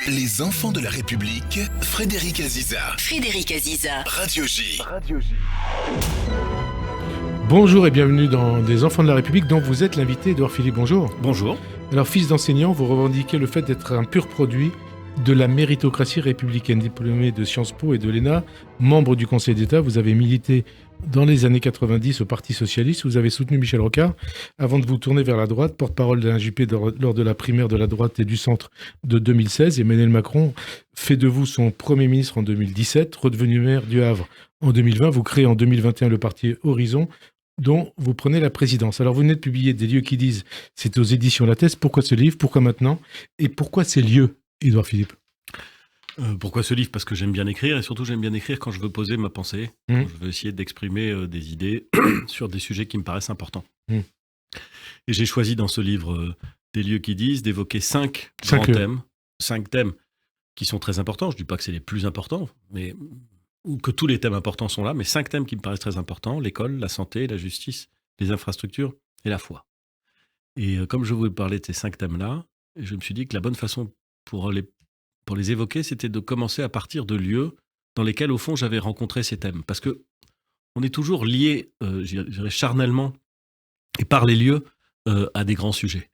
Les enfants de la République, Frédéric Aziza. Radio J. Bonjour et bienvenue dans Les enfants de la République dont vous êtes l'invité, Édouard Philippe. Bonjour. Bonjour. Alors, fils d'enseignant, vous revendiquez le fait d'être un pur produit de la méritocratie républicaine, diplômé de Sciences Po et de l'ENA, membre du Conseil d'État. Vous avez milité dans les années 90 au Parti Socialiste. Vous avez soutenu Michel Rocard avant de vous tourner vers la droite, porte-parole d'Alain Juppé lors de la primaire de la droite et du centre de 2016. Emmanuel Macron fait de vous son Premier ministre en 2017, redevenu maire du Havre en 2020. Vous créez en 2021 le parti Horizon, dont vous prenez la présidence. Alors, vous venez de publier Des lieux qui disent, c'est aux éditions Lattès. Pourquoi ce livre ? Pourquoi maintenant ? Et pourquoi ces lieux, Édouard Philippe ? Pourquoi ce livre ? Parce que j'aime bien écrire, et surtout j'aime bien écrire quand je veux poser ma pensée, quand je veux essayer d'exprimer des idées sur des sujets qui me paraissent importants. Et j'ai choisi dans ce livre Des lieux qui disent d'évoquer 5 grands thèmes, 5 thèmes qui sont très importants. Je ne dis pas que c'est les plus importants, ou que tous les thèmes importants sont là, mais 5 thèmes qui me paraissent très importants: l'école, la santé, la justice, les infrastructures et la foi. Et comme je voulais parler de ces 5 thèmes-là, je me suis dit que la bonne façon pour les évoquer, c'était de commencer à partir de lieux dans lesquels, au fond, j'avais rencontré ces thèmes. Parce que on est toujours lié, je dirais, charnellement, et par les lieux, à des grands sujets.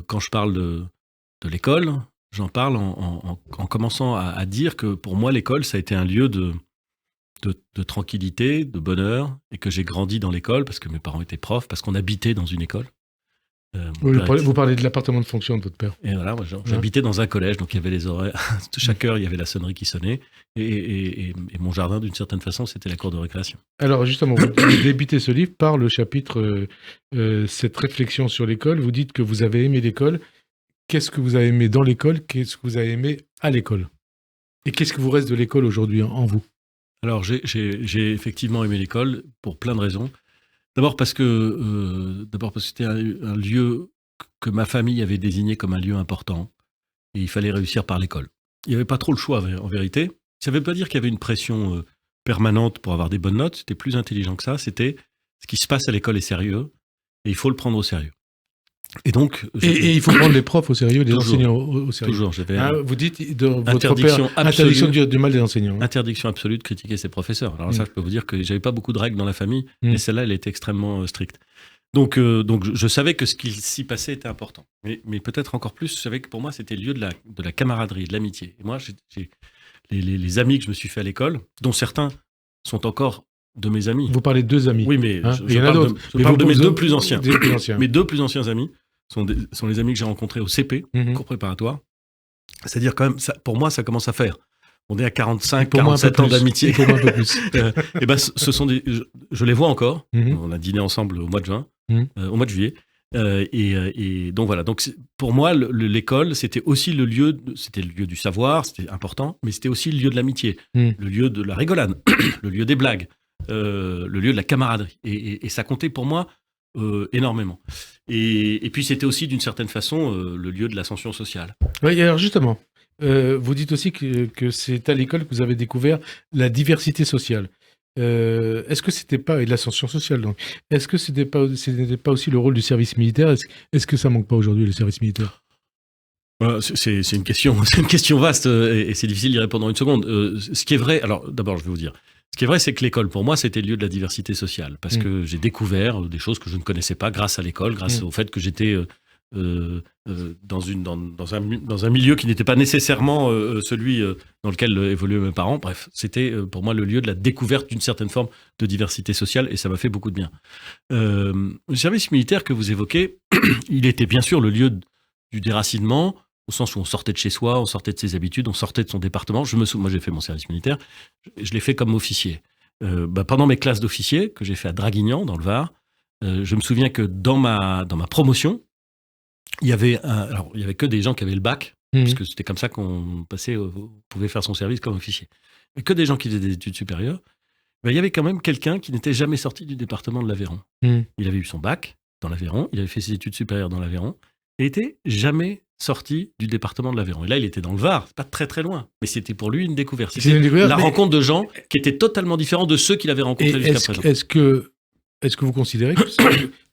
Quand je parle de l'école, j'en parle en commençant à dire que, pour moi, l'école, ça a été un lieu de tranquillité, de bonheur, et que j'ai grandi dans l'école, parce que mes parents étaient profs, parce qu'on habitait dans une école. Vous parlez de l'appartement de fonction de votre père. Et voilà, j'habitais dans un collège, donc il y avait les horaires. Chaque heure, il y avait la sonnerie qui sonnait. Et mon jardin, d'une certaine façon, c'était la cour de récréation. Alors, justement, vous débutez ce livre par le chapitre cette réflexion sur l'école. Vous dites que vous avez aimé l'école. Qu'est-ce que vous avez aimé dans l'école ? Qu'est-ce que vous avez aimé à l'école ? Et qu'est-ce que vous reste de l'école aujourd'hui en vous ? Alors, j'ai effectivement aimé l'école pour plein de raisons. D'abord parce que c'était un lieu que ma famille avait désigné comme un lieu important, et il fallait réussir par l'école. Il n'y avait pas trop le choix, en vérité. Ça ne veut pas dire qu'il y avait une pression permanente pour avoir des bonnes notes. C'était plus intelligent que ça. C'était ce qui se passe à l'école est sérieux, et il faut le prendre au sérieux. Et donc, et il faut prendre les profs au sérieux, les enseignants au sérieux. Toujours. Vous dites de votre père, interdiction du mal des enseignants. Interdiction absolue de critiquer ses professeurs. Alors ça, je peux vous dire que j'avais pas beaucoup de règles dans la famille, mais celle-là, elle était extrêmement stricte. Donc je savais que ce qui s'y passait était important. Mais peut-être encore plus, je savais que pour moi, c'était le lieu de la camaraderie, de l'amitié. Et moi, j'ai les amis que je me suis fait à l'école, dont certains sont encore de mes amis. Vous parlez de 2 amis. Oui, mais je parle de mes 2 plus anciens. Mes 2 plus anciens amis sont les amis que j'ai rencontrés au CP, cours préparatoire. C'est-à-dire quand même, pour moi, ça commence à faire. On est à 45, 47 ans d'amitié. Pour moi, un peu plus. Et ben, ce sont je les vois encore. On a dîné ensemble au mois de juin, au mois de juillet. Et donc voilà. Donc pour moi, l'école, c'était aussi le lieu du savoir, c'était important, mais c'était aussi le lieu de l'amitié, le lieu de la rigolade, le lieu des blagues. Le lieu de la camaraderie. Et ça comptait pour moi énormément. Et puis c'était aussi d'une certaine façon le lieu de l'ascension sociale. Oui, alors justement, vous dites aussi que c'est à l'école que vous avez découvert la diversité sociale. Est-ce que c'était pas, et l'ascension sociale donc, est-ce que ce n'était pas aussi le rôle du service militaire ? Est-ce que ça manque pas aujourd'hui, le service militaire ? C'est une question vaste et c'est difficile d'y répondre en une seconde. Ce qui est vrai, alors d'abord je vais vous dire, ce qui est vrai, c'est que l'école, pour moi, c'était le lieu de la diversité sociale. Parce que j'ai découvert des choses que je ne connaissais pas grâce à l'école, grâce au fait que j'étais dans un milieu qui n'était pas nécessairement celui dans lequel évoluaient mes parents. Bref, c'était pour moi le lieu de la découverte d'une certaine forme de diversité sociale, et ça m'a fait beaucoup de bien. Le service militaire que vous évoquez, il était bien sûr le lieu du déracinement, au sens où on sortait de chez soi, on sortait de ses habitudes, on sortait de son département. Moi, j'ai fait mon service militaire, je l'ai fait comme officier. Pendant mes classes d'officier, que j'ai fait à Draguignan, dans le Var, je me souviens que dans ma promotion, il y avait que des gens qui avaient le bac, puisque c'était comme ça qu'on pouvait faire son service comme officier. Et que des gens qui faisaient des études supérieures. Il y avait quand même quelqu'un qui n'était jamais sorti du département de l'Aveyron. Il avait eu son bac dans l'Aveyron, il avait fait ses études supérieures dans l'Aveyron, et n'était jamais sorti du département de l'Aveyron. Et là, il était dans le Var, c'est pas très très loin. Mais c'était pour lui une découverte. C'était la rencontre de gens qui étaient totalement différents de ceux qu'il avait rencontrés jusqu'à présent. Est-ce que vous considérez que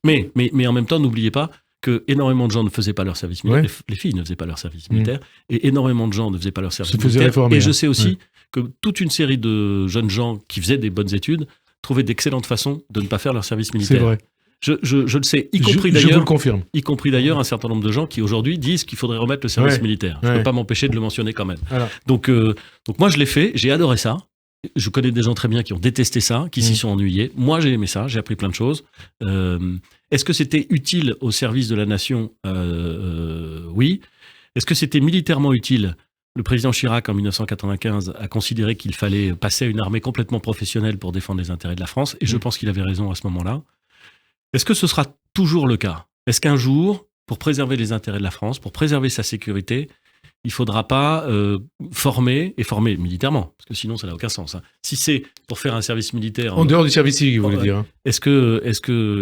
mais en même temps, n'oubliez pas que énormément de gens ne faisaient pas leur service militaire. Les filles ne faisaient pas leur service militaire. Et énormément de gens ne faisaient pas leur service militaire. Réformer, et je sais aussi que toute une série de jeunes gens qui faisaient des bonnes études trouvaient d'excellentes façons de ne pas faire leur service militaire. C'est vrai. Je le sais, y compris je vous le confirme. Y compris d'ailleurs un certain nombre de gens qui aujourd'hui disent qu'il faudrait remettre le service militaire. Je ne peux pas m'empêcher de le mentionner quand même. Voilà. Donc moi je l'ai fait, j'ai adoré ça. Je connais des gens très bien qui ont détesté ça, qui s'y sont ennuyés. Moi j'ai aimé ça, j'ai appris plein de choses. Est-ce que c'était utile au service de la nation ? Oui. Est-ce que c'était militairement utile ? Le président Chirac, en 1995, a considéré qu'il fallait passer à une armée complètement professionnelle pour défendre les intérêts de la France, et je pense qu'il avait raison à ce moment-là. Est-ce que ce sera toujours le cas ? Est-ce qu'un jour, pour préserver les intérêts de la France, pour préserver sa sécurité, il ne faudra pas former militairement, parce que sinon ça n'a aucun sens. Hein. Si c'est pour faire un service militaire... En dehors du service civique, vous voulez dire. Hein. Est-ce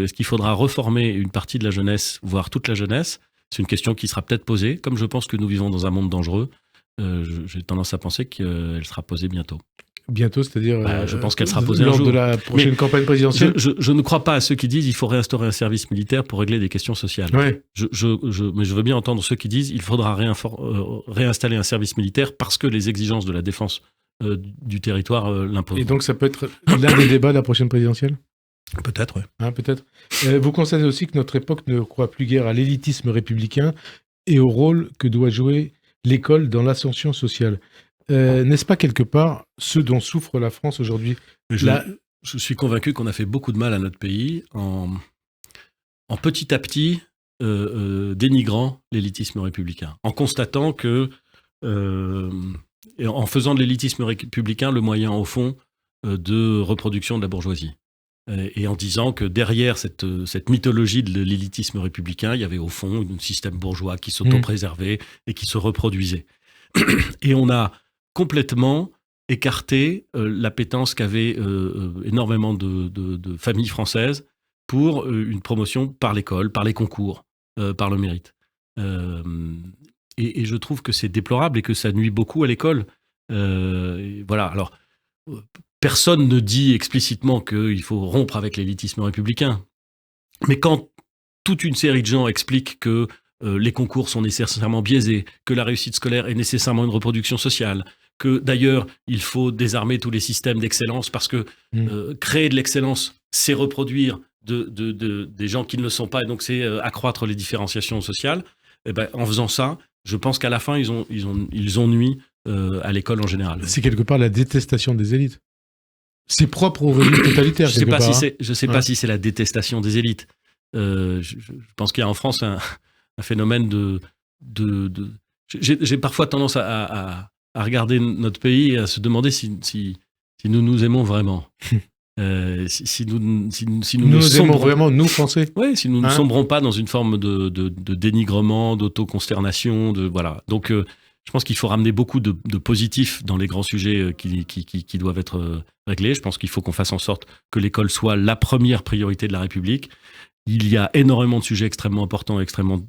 qu'il faudra reformer une partie de la jeunesse, voire toute la jeunesse ? C'est une question qui sera peut-être posée. Comme je pense que nous vivons dans un monde dangereux, j'ai tendance à penser qu'elle sera posée bientôt. Bientôt, c'est-à-dire je pense qu'elle sera posée un jour. Lors de la prochaine campagne présidentielle. Je ne crois pas à ceux qui disent qu'il faut réinstaurer un service militaire pour régler des questions sociales. Ouais. Mais je veux bien entendre ceux qui disent qu'il faudra réinstaller un service militaire parce que les exigences de la défense du territoire l'imposent. Et donc ça peut être l'un des débats de la prochaine présidentielle ? Peut-être, oui. Hein, peut-être. Vous constatez aussi que notre époque ne croit plus guère à l'élitisme républicain et au rôle que doit jouer l'école dans l'ascension sociale. N'est-ce pas quelque part ce dont souffre la France aujourd'hui ? Je suis convaincu qu'on a fait beaucoup de mal à notre pays en petit à petit dénigrant l'élitisme républicain, en constatant que, en faisant de l'élitisme républicain le moyen au fond de reproduction de la bourgeoisie. Et en disant que derrière cette mythologie de l'élitisme républicain, il y avait au fond un système bourgeois qui s'auto-préservait et qui se reproduisait. Et on a complètement écarté l'appétence qu'avaient énormément de familles françaises pour une promotion par l'école, par les concours, par le mérite. Et je trouve que c'est déplorable et que ça nuit beaucoup à l'école. Voilà, alors... Personne ne dit explicitement qu'il faut rompre avec l'élitisme républicain. Mais quand toute une série de gens expliquent que les concours sont nécessairement biaisés, que la réussite scolaire est nécessairement une reproduction sociale, que d'ailleurs il faut désarmer tous les systèmes d'excellence parce que créer de l'excellence, c'est reproduire des gens qui ne le sont pas et donc c'est accroître les différenciations sociales, et ben, en faisant ça, je pense qu'à la fin ils ont nui à l'école en général. C'est quelque part la détestation des élites. C'est propre au régime totalitaire. Je ne sais pas si c'est la détestation des élites. Je pense qu'il y a en France un phénomène J'ai parfois tendance à regarder notre pays et à se demander si nous nous aimons vraiment. Si nous aimons vraiment, nous, Français. Oui, si nous ne sombrons pas dans une forme de dénigrement, d'autoconsternation. Voilà. Donc, je pense qu'il faut ramener beaucoup de positifs dans les grands sujets qui doivent être réglés. Je pense qu'il faut qu'on fasse en sorte que l'école soit la première priorité de la République. Il y a énormément de sujets extrêmement importants et extrêmement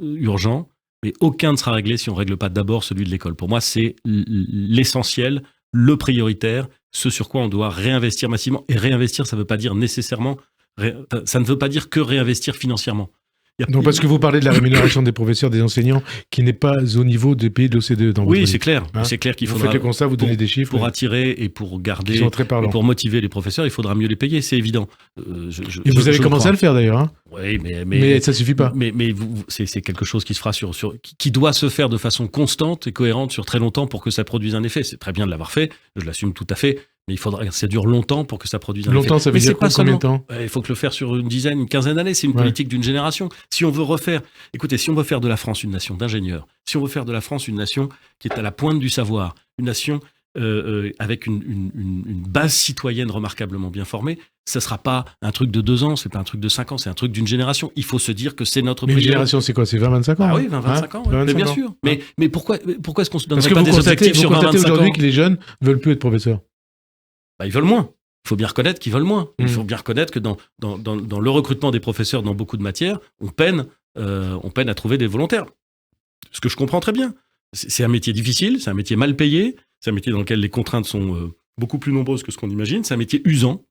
urgents, mais aucun ne sera réglé si on ne règle pas d'abord celui de l'école. Pour moi, c'est l'essentiel, le prioritaire, ce sur quoi on doit réinvestir massivement. Et réinvestir, ça ne veut pas dire nécessairement... Ça ne veut pas dire que réinvestir financièrement. Donc parce que vous parlez de la rémunération des professeurs, des enseignants, qui n'est pas au niveau des pays de l'OCDE dans votre Oui, c'est clair. C'est clair qu'il faudra... Vous faites le constat, vous donnez des chiffres. Pour attirer et pour garder, et pour motiver les professeurs, il faudra mieux les payer, c'est évident. Et vous avez commencé à le faire d'ailleurs. Hein. Oui, mais ça ne suffit pas. Mais c'est quelque chose qui se fera qui doit se faire de façon constante et cohérente sur très longtemps pour que ça produise un effet. C'est très bien de l'avoir fait, je l'assume tout à fait. Mais il faudra que ça dure longtemps pour que ça produise un effet. Longtemps, ça veut dire combien de temps ? Il faut que le faire sur une quinzaine d'années. C'est une politique d'une génération. Si on veut faire de la France une nation d'ingénieurs, si on veut faire de la France une nation qui est à la pointe du savoir, une nation avec une base citoyenne remarquablement bien formée, ça ne ssra pas un truc de 2 ans, c'est pas un truc de 5 ans, c'est un truc d'une génération. Il faut se dire que c'est notre priorité. Une génération, c'est quoi ? C'est 20-25 ans ? Ah oui, 20-25 ans, ouais. Mais bien sûr. Mais pourquoi est-ce qu'on se donne pas des objectifs sur 20-25 ans ? Parce que vous constatez aujourd'hui que les jeunes ne veulent plus être professeurs. Ils veulent moins. Il faut bien reconnaître qu'ils veulent moins. Il faut bien reconnaître que dans le recrutement des professeurs dans beaucoup de matières, on peine à trouver des volontaires. Ce que je comprends très bien. C'est un métier difficile, c'est un métier mal payé, c'est un métier dans lequel les contraintes sont beaucoup plus nombreuses que ce qu'on imagine, c'est un métier usant.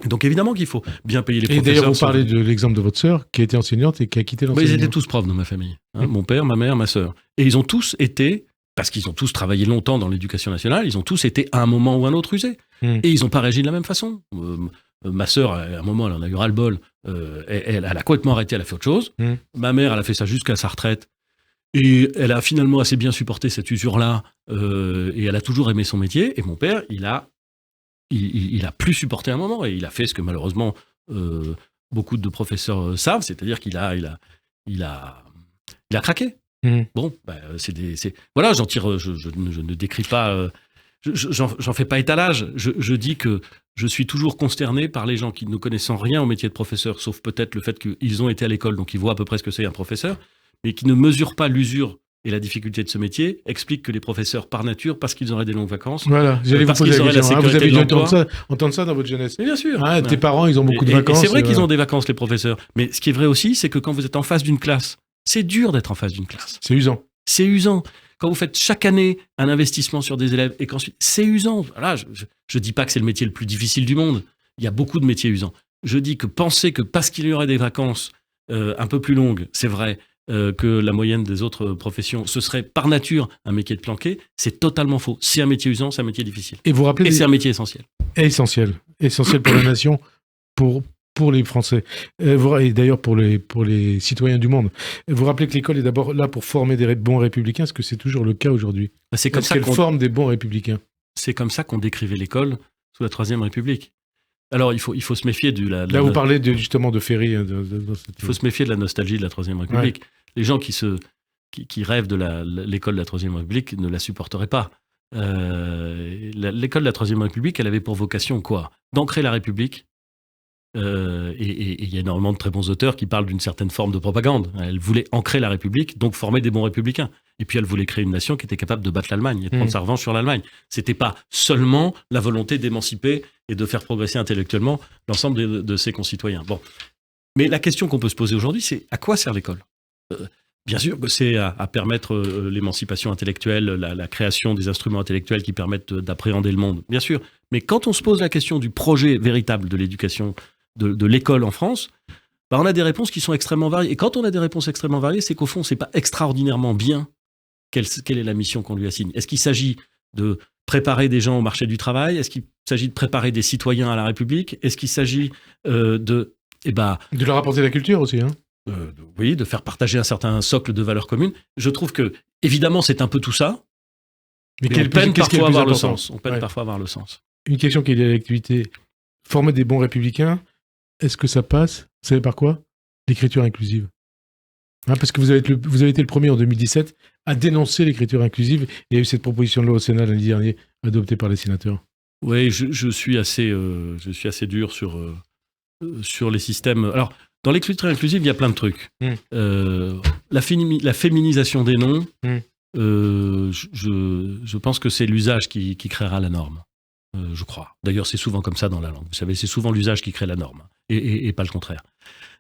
Donc évidemment qu'il faut bien payer les Et professeurs. d'ailleurs, vous parlez de l'exemple de votre sœur qui a été enseignante et qui a quitté l'enseignement. Ils étaient tous profs dans ma famille. Mon père, ma mère, ma sœur. Et ils ont tous été, parce qu'ils ont tous travaillé longtemps dans l'éducation nationale, ils ont tous été à un moment ou un autre usés. Et ils n'ont pas réagi de la même façon. Ma sœur, à un moment, elle en a eu ras-le-bol. Elle a complètement arrêté, elle a fait autre chose. Ma mère, elle a fait ça jusqu'à sa retraite. Et elle a finalement assez bien supporté cette usure-là. Et elle a toujours aimé son métier. Et mon père, il a plus supporté un moment. Et il a fait ce que malheureusement beaucoup de professeurs savent, c'est-à-dire qu'il a craqué. Bon, voilà, j'en tire, je ne décris pas, j'en fais pas étalage. Je dis que je suis toujours consterné par les gens qui ne connaissant rien au métier de professeur, sauf peut-être le fait qu'ils ont été à l'école, donc ils voient à peu près ce que c'est un professeur, mais qui ne mesurent pas l'usure et la difficulté de ce métier, expliquent que les professeurs, par nature, parce qu'ils auraient des longues vacances, voilà, j'allais vous poser la question. Vous avez dû entendre ça dans votre jeunesse. Mais bien sûr. Tes parents, ils ont beaucoup de vacances. Et c'est vrai qu'ils ont des vacances, les professeurs. Mais ce qui est vrai aussi, c'est que quand vous êtes en face d'une classe, c'est dur d'être en face d'une classe. C'est usant. C'est usant. Quand vous faites chaque année un investissement sur des élèves et qu'ensuite, c'est usant. Voilà, je dis pas que c'est le métier le plus difficile du monde. Il y a beaucoup de métiers usants. Je dis que penser que parce qu'il y aurait des vacances un peu plus longues, c'est vrai, que la moyenne des autres professions, ce serait par nature un métier de planqué, c'est totalement faux. C'est un métier usant, c'est un métier difficile. Et vous rappelez c'est un métier essentiel. Essentiel pour la nation, pour les Français, et d'ailleurs pour les citoyens du monde. Vous rappelez que l'école est d'abord là pour former des bons républicains, est-ce que c'est toujours le cas aujourd'hui ? C'est comme ça qu'elle forme des bons républicains. C'est comme ça qu'on décrivait l'école sous la Troisième République. Alors, il faut se méfier Là, vous parlez justement de Ferry. Il faut se méfier de la nostalgie de la Troisième République. Ouais. Les gens qui rêvent de l'école de la Troisième République ne la supporteraient pas. L'école de la Troisième République, elle avait pour vocation quoi ? D'ancrer la République. Et il y a énormément de très bons auteurs qui parlent d'une certaine forme de propagande. Elle voulait ancrer la République, donc former des bons républicains. Et puis elle voulait créer une nation qui était capable de battre l'Allemagne et de prendre sa revanche sur l'Allemagne. C'était pas seulement la volonté d'émanciper et de faire progresser intellectuellement l'ensemble de ses concitoyens. Bon. Mais la question qu'on peut se poser aujourd'hui, c'est à quoi sert l'école ? Bien sûr que c'est à permettre l'émancipation intellectuelle, la création des instruments intellectuels qui permettent d'appréhender le monde, bien sûr. Mais quand on se pose la question du projet véritable de l'éducation, de l'école en France, on a des réponses qui sont extrêmement variées. Et quand on a des réponses extrêmement variées, c'est qu'au fond, c'est pas extraordinairement bien quelle est la mission qu'on lui assigne. Est-ce qu'il s'agit de préparer des gens au marché du travail ? Est-ce qu'il s'agit de préparer des citoyens à la République ? Est-ce qu'il s'agit de leur apporter la culture aussi, hein ? Oui, de faire partager un certain socle de valeurs communes. Je trouve que, évidemment, c'est un peu tout ça, mais on peine parfois à avoir le sens. On peine parfois à avoir le sens. Une question qui est liée à l'activité. Former des bons républicains, est-ce que ça passe ? Vous savez par quoi ? L'écriture inclusive. Parce que vous avez été le premier en 2017 à dénoncer l'écriture inclusive. Il y a eu cette proposition de loi au Sénat lundi dernier, adoptée par les sénateurs. Oui, je suis assez dur sur les systèmes. Alors, dans l'écriture inclusive, il y a plein de trucs. La féminisation des noms, je pense que c'est l'usage qui créera la norme. Je crois. D'ailleurs, c'est souvent comme ça dans la langue. Vous savez, c'est souvent l'usage qui crée la norme, et pas le contraire.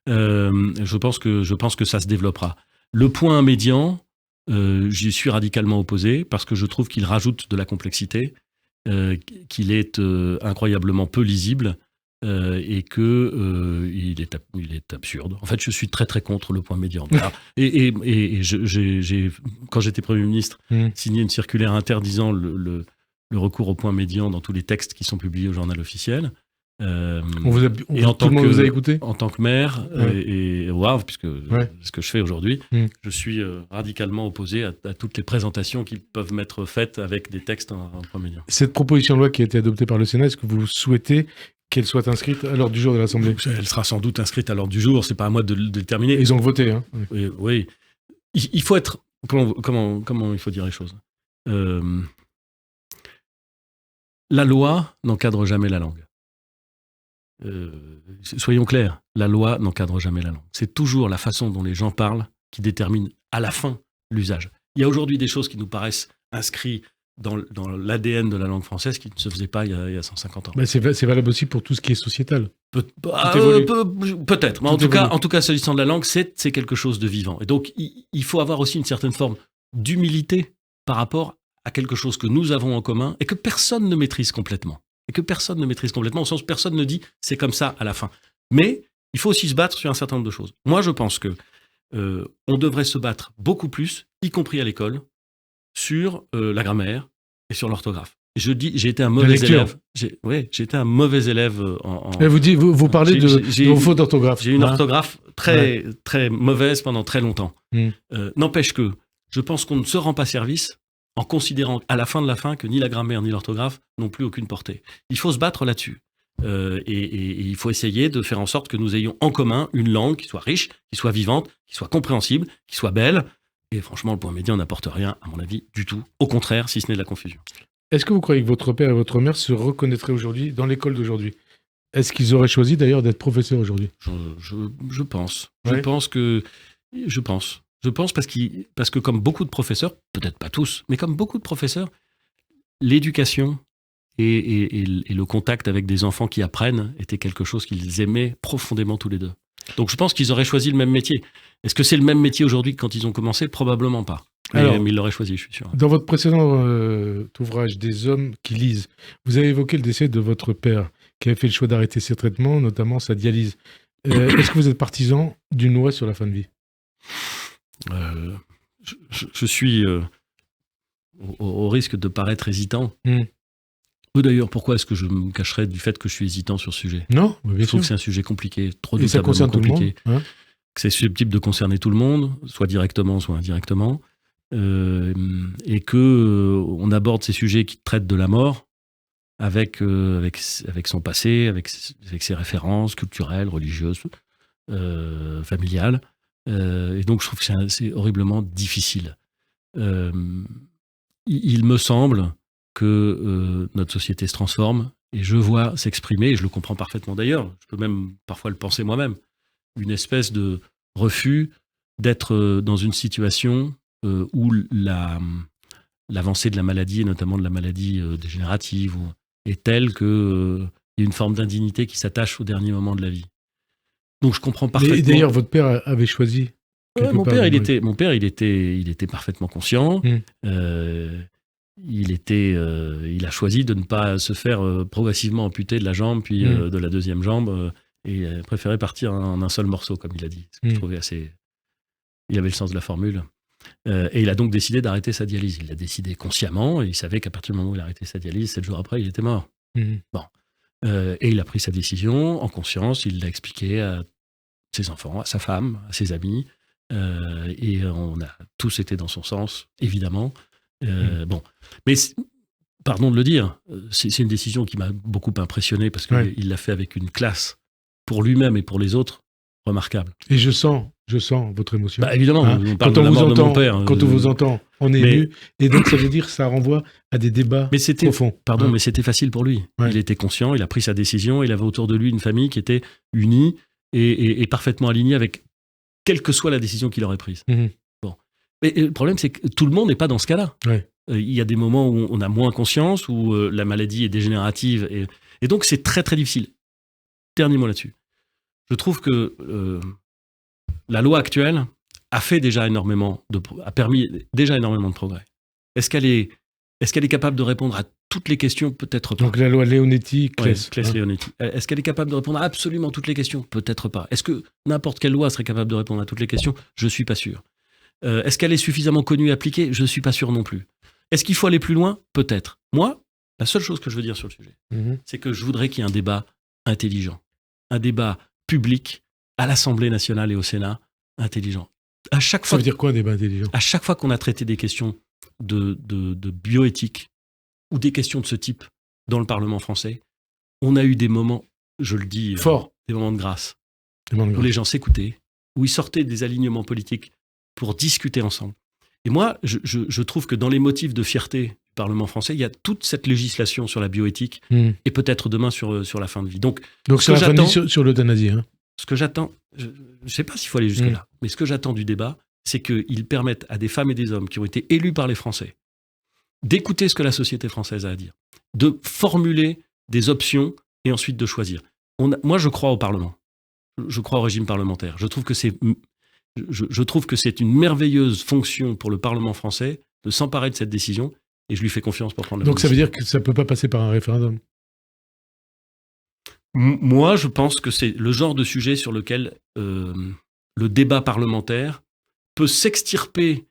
Je pense que ça se développera. Le point médian, j'y suis radicalement opposé, parce que je trouve qu'il rajoute de la complexité, qu'il est incroyablement peu lisible, et que il est absurde. En fait, je suis très très contre le point médian. Et j'ai, quand j'étais Premier ministre, signé une circulaire interdisant le recours au point médian dans tous les textes qui sont publiés au journal officiel. Tout le monde vous a écouté ? En tant que maire, et puisque ce que je fais aujourd'hui, je suis radicalement opposé à toutes les présentations qui peuvent m'être faites avec des textes en point médian. Cette proposition de loi qui a été adoptée par le Sénat, est-ce que vous souhaitez qu'elle soit inscrite à l'ordre du jour de l'Assemblée ? Elle sera sans doute inscrite à l'ordre du jour, c'est pas à moi de le déterminer. Ils ont voté, hein ? Oui. Il faut être... Comment il faut dire les choses ? La loi n'encadre jamais la langue. Soyons clairs, la loi n'encadre jamais la langue. C'est toujours la façon dont les gens parlent qui détermine à la fin l'usage. Il y a aujourd'hui des choses qui nous paraissent inscrites dans l'ADN de la langue française qui ne se faisait pas il y a 150 ans. Mais c'est valable aussi pour tout ce qui est sociétal. Peut-être. Mais en tout cas, s'agissant de la langue, c'est quelque chose de vivant. Et donc, il faut avoir aussi une certaine forme d'humilité par rapport à quelque chose que nous avons en commun et que personne ne maîtrise complètement. et que personne ne maîtrise complètement, au sens où personne ne dit c'est comme ça à la fin. Mais il faut aussi se battre sur un certain nombre de choses. Moi, je pense que on devrait se battre beaucoup plus, y compris à l'école, sur la grammaire et sur l'orthographe. Je dis, j'ai été un mauvais élève. J'ai été un mauvais élève Vous parlez de vos fautes d'orthographe. J'ai une orthographe très mauvaise pendant très longtemps. N'empêche que je pense qu'on ne se rend pas service en considérant à la fin de la fin que ni la grammaire ni l'orthographe n'ont plus aucune portée. Il faut se battre là-dessus. Et il faut essayer de faire en sorte que nous ayons en commun une langue qui soit riche, qui soit vivante, qui soit compréhensible, qui soit belle. Et franchement, le point médian n'apporte rien, à mon avis, du tout. Au contraire, si ce n'est de la confusion. Est-ce que vous croyez que votre père et votre mère se reconnaîtraient aujourd'hui dans l'école d'aujourd'hui ? Est-ce qu'ils auraient choisi d'ailleurs d'être professeurs aujourd'hui ? Je pense. Ouais. Je pense parce que comme beaucoup de professeurs, peut-être pas tous, mais comme beaucoup de professeurs, l'éducation et le contact avec des enfants qui apprennent était quelque chose qu'ils aimaient profondément tous les deux. Donc je pense qu'ils auraient choisi le même métier. Est-ce que c'est le même métier aujourd'hui que quand ils ont commencé ? Probablement pas. Mais ils l'auraient choisi, je suis sûr. Dans votre précédent ouvrage, Des hommes qui lisent, vous avez évoqué le décès de votre père, qui avait fait le choix d'arrêter ses traitements, notamment sa dialyse. Est-ce que vous êtes partisan d'une loi sur la fin de vie ? Je suis, au risque de paraître hésitant. D'ailleurs, pourquoi est-ce que je me cacherais du fait que je suis hésitant sur ce sujet ? Non, bien sûr. Je trouve que c'est un sujet compliqué, trop et ça concerne compliqué. Tout le monde, hein ? Que c'est susceptible de concerner tout le monde, soit directement, soit indirectement. Et que on aborde ces sujets qui traitent de la mort avec son passé, avec ses références culturelles, religieuses, familiales. Et donc, je trouve que c'est horriblement difficile. Il me semble que notre société se transforme et je vois s'exprimer, et je le comprends parfaitement d'ailleurs, je peux même parfois le penser moi-même, une espèce de refus d'être dans une situation où l'avancée de la maladie, et notamment de la maladie dégénérative, est telle qu'il y a une forme d'indignité qui s'attache au dernier moment de la vie. Donc je comprends parfaitement. Et d'ailleurs, votre père avait choisi. Mon père, il était parfaitement conscient. Il a choisi de ne pas se faire progressivement amputer de la jambe, puis de la deuxième jambe, et préférait partir en un seul morceau, comme il a dit. Ce que je trouvais assez. Il avait le sens de la formule. Et il a donc décidé d'arrêter sa dialyse. Il l'a décidé consciemment, et il savait qu'à partir du moment où il a arrêté sa dialyse, 7 jours après, il était mort. Bon. Et il a pris sa décision en conscience, il l'a expliqué à ses enfants, à sa femme, à ses amis, et on a tous été dans son sens, évidemment. Bon. Mais, pardon de le dire, c'est une décision qui m'a beaucoup impressionné, parce qu'il l'a fait avec une classe, pour lui-même et pour les autres, remarquable. Et je sens votre émotion. Bah, évidemment, on parle de la mort de mon père. Quand on vous entend, on est ému. Et donc, ça veut dire que ça renvoie à des débats profonds. Pardon, mais c'était facile pour lui. Il était conscient, il a pris sa décision, il avait autour de lui une famille qui était unie et parfaitement alignée avec quelle que soit la décision qu'il aurait prise. Bon. Mais le problème, c'est que tout le monde n'est pas dans ce cas-là. Il y a des moments où on a moins conscience, où la maladie est dégénérative. Et donc, c'est très, très difficile. Dernier mot là-dessus. Je trouve que la loi actuelle a permis déjà énormément de progrès. Est-ce qu'elle est capable de répondre à toutes les questions ? Peut-être pas. Donc la loi Leonetti, Leonetti. Est-ce qu'elle est capable de répondre à absolument toutes les questions ? Peut-être pas. Est-ce que n'importe quelle loi serait capable de répondre à toutes les questions ? Je ne suis pas sûr. Est-ce qu'elle est suffisamment connue et appliquée ? Je ne suis pas sûr non plus. Est-ce qu'il faut aller plus loin ? Peut-être. Moi, la seule chose que je veux dire sur le sujet, c'est que je voudrais qu'il y ait un débat intelligent, un débat public à l'Assemblée nationale et au Sénat, intelligent. Ça veut dire quoi, un débat intelligent ? À chaque fois qu'on a traité des questions de bioéthique ou des questions de ce type dans le Parlement français, on a eu des moments, je le dis, forts, des moments de grâce, où les gens s'écoutaient, où ils sortaient des alignements politiques pour discuter ensemble. Et moi, je trouve que dans les motifs de fierté du Parlement français, il y a toute cette législation sur la bioéthique et peut-être demain sur la fin de vie. Donc sur la fin de vie, sur l'euthanasie. Ce que j'attends, je ne sais pas s'il faut aller jusque-là, mais ce que j'attends du débat, c'est qu'il permette à des femmes et des hommes qui ont été élus par les Français d'écouter ce que la société française a à dire, de formuler des options et ensuite de choisir. Moi, je crois au Parlement. Je crois au régime parlementaire. Je trouve que c'est une merveilleuse fonction pour le Parlement français de s'emparer de cette décision et je lui fais confiance pour prendre la bonne décision. Donc ça veut dire que ça ne peut pas passer par un référendum ? Moi, je pense que c'est le genre de sujet sur lequel le débat parlementaire peut s'extirper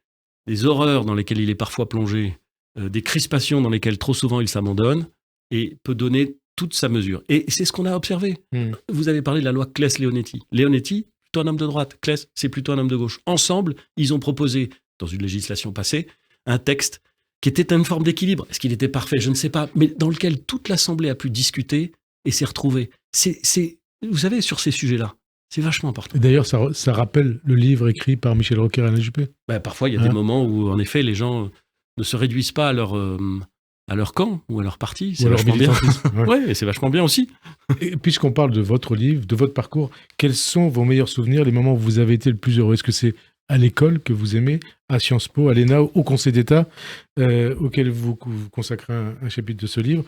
des horreurs dans lesquelles il est parfois plongé, des crispations dans lesquelles trop souvent il s'abandonne, et peut donner toute sa mesure. Et c'est ce qu'on a observé. Vous avez parlé de la loi Claes-Leonetti. Leonetti, plutôt un homme de droite. Claes, c'est plutôt un homme de gauche. Ensemble, ils ont proposé, dans une législation passée, un texte qui était une forme d'équilibre. Est-ce qu'il était parfait? Je ne sais pas. Mais dans lequel toute l'Assemblée a pu discuter et s'est retrouvée. Vous savez, sur ces sujets-là, c'est vachement important. Et d'ailleurs, ça rappelle le livre écrit par Michel Rocard et Alain Juppé. Parfois, il y a des moments où, en effet, les gens ne se réduisent pas à leur camp ou à leur parti. C'est vachement bien. Ouais, et c'est vachement bien aussi. Et puisqu'on parle de votre livre, de votre parcours, quels sont vos meilleurs souvenirs, les moments où vous avez été le plus heureux? Est-ce que c'est à l'école que vous aimez, à Sciences Po, à l'ENA, au Conseil d'État, auquel vous consacrez un chapitre de ce livre,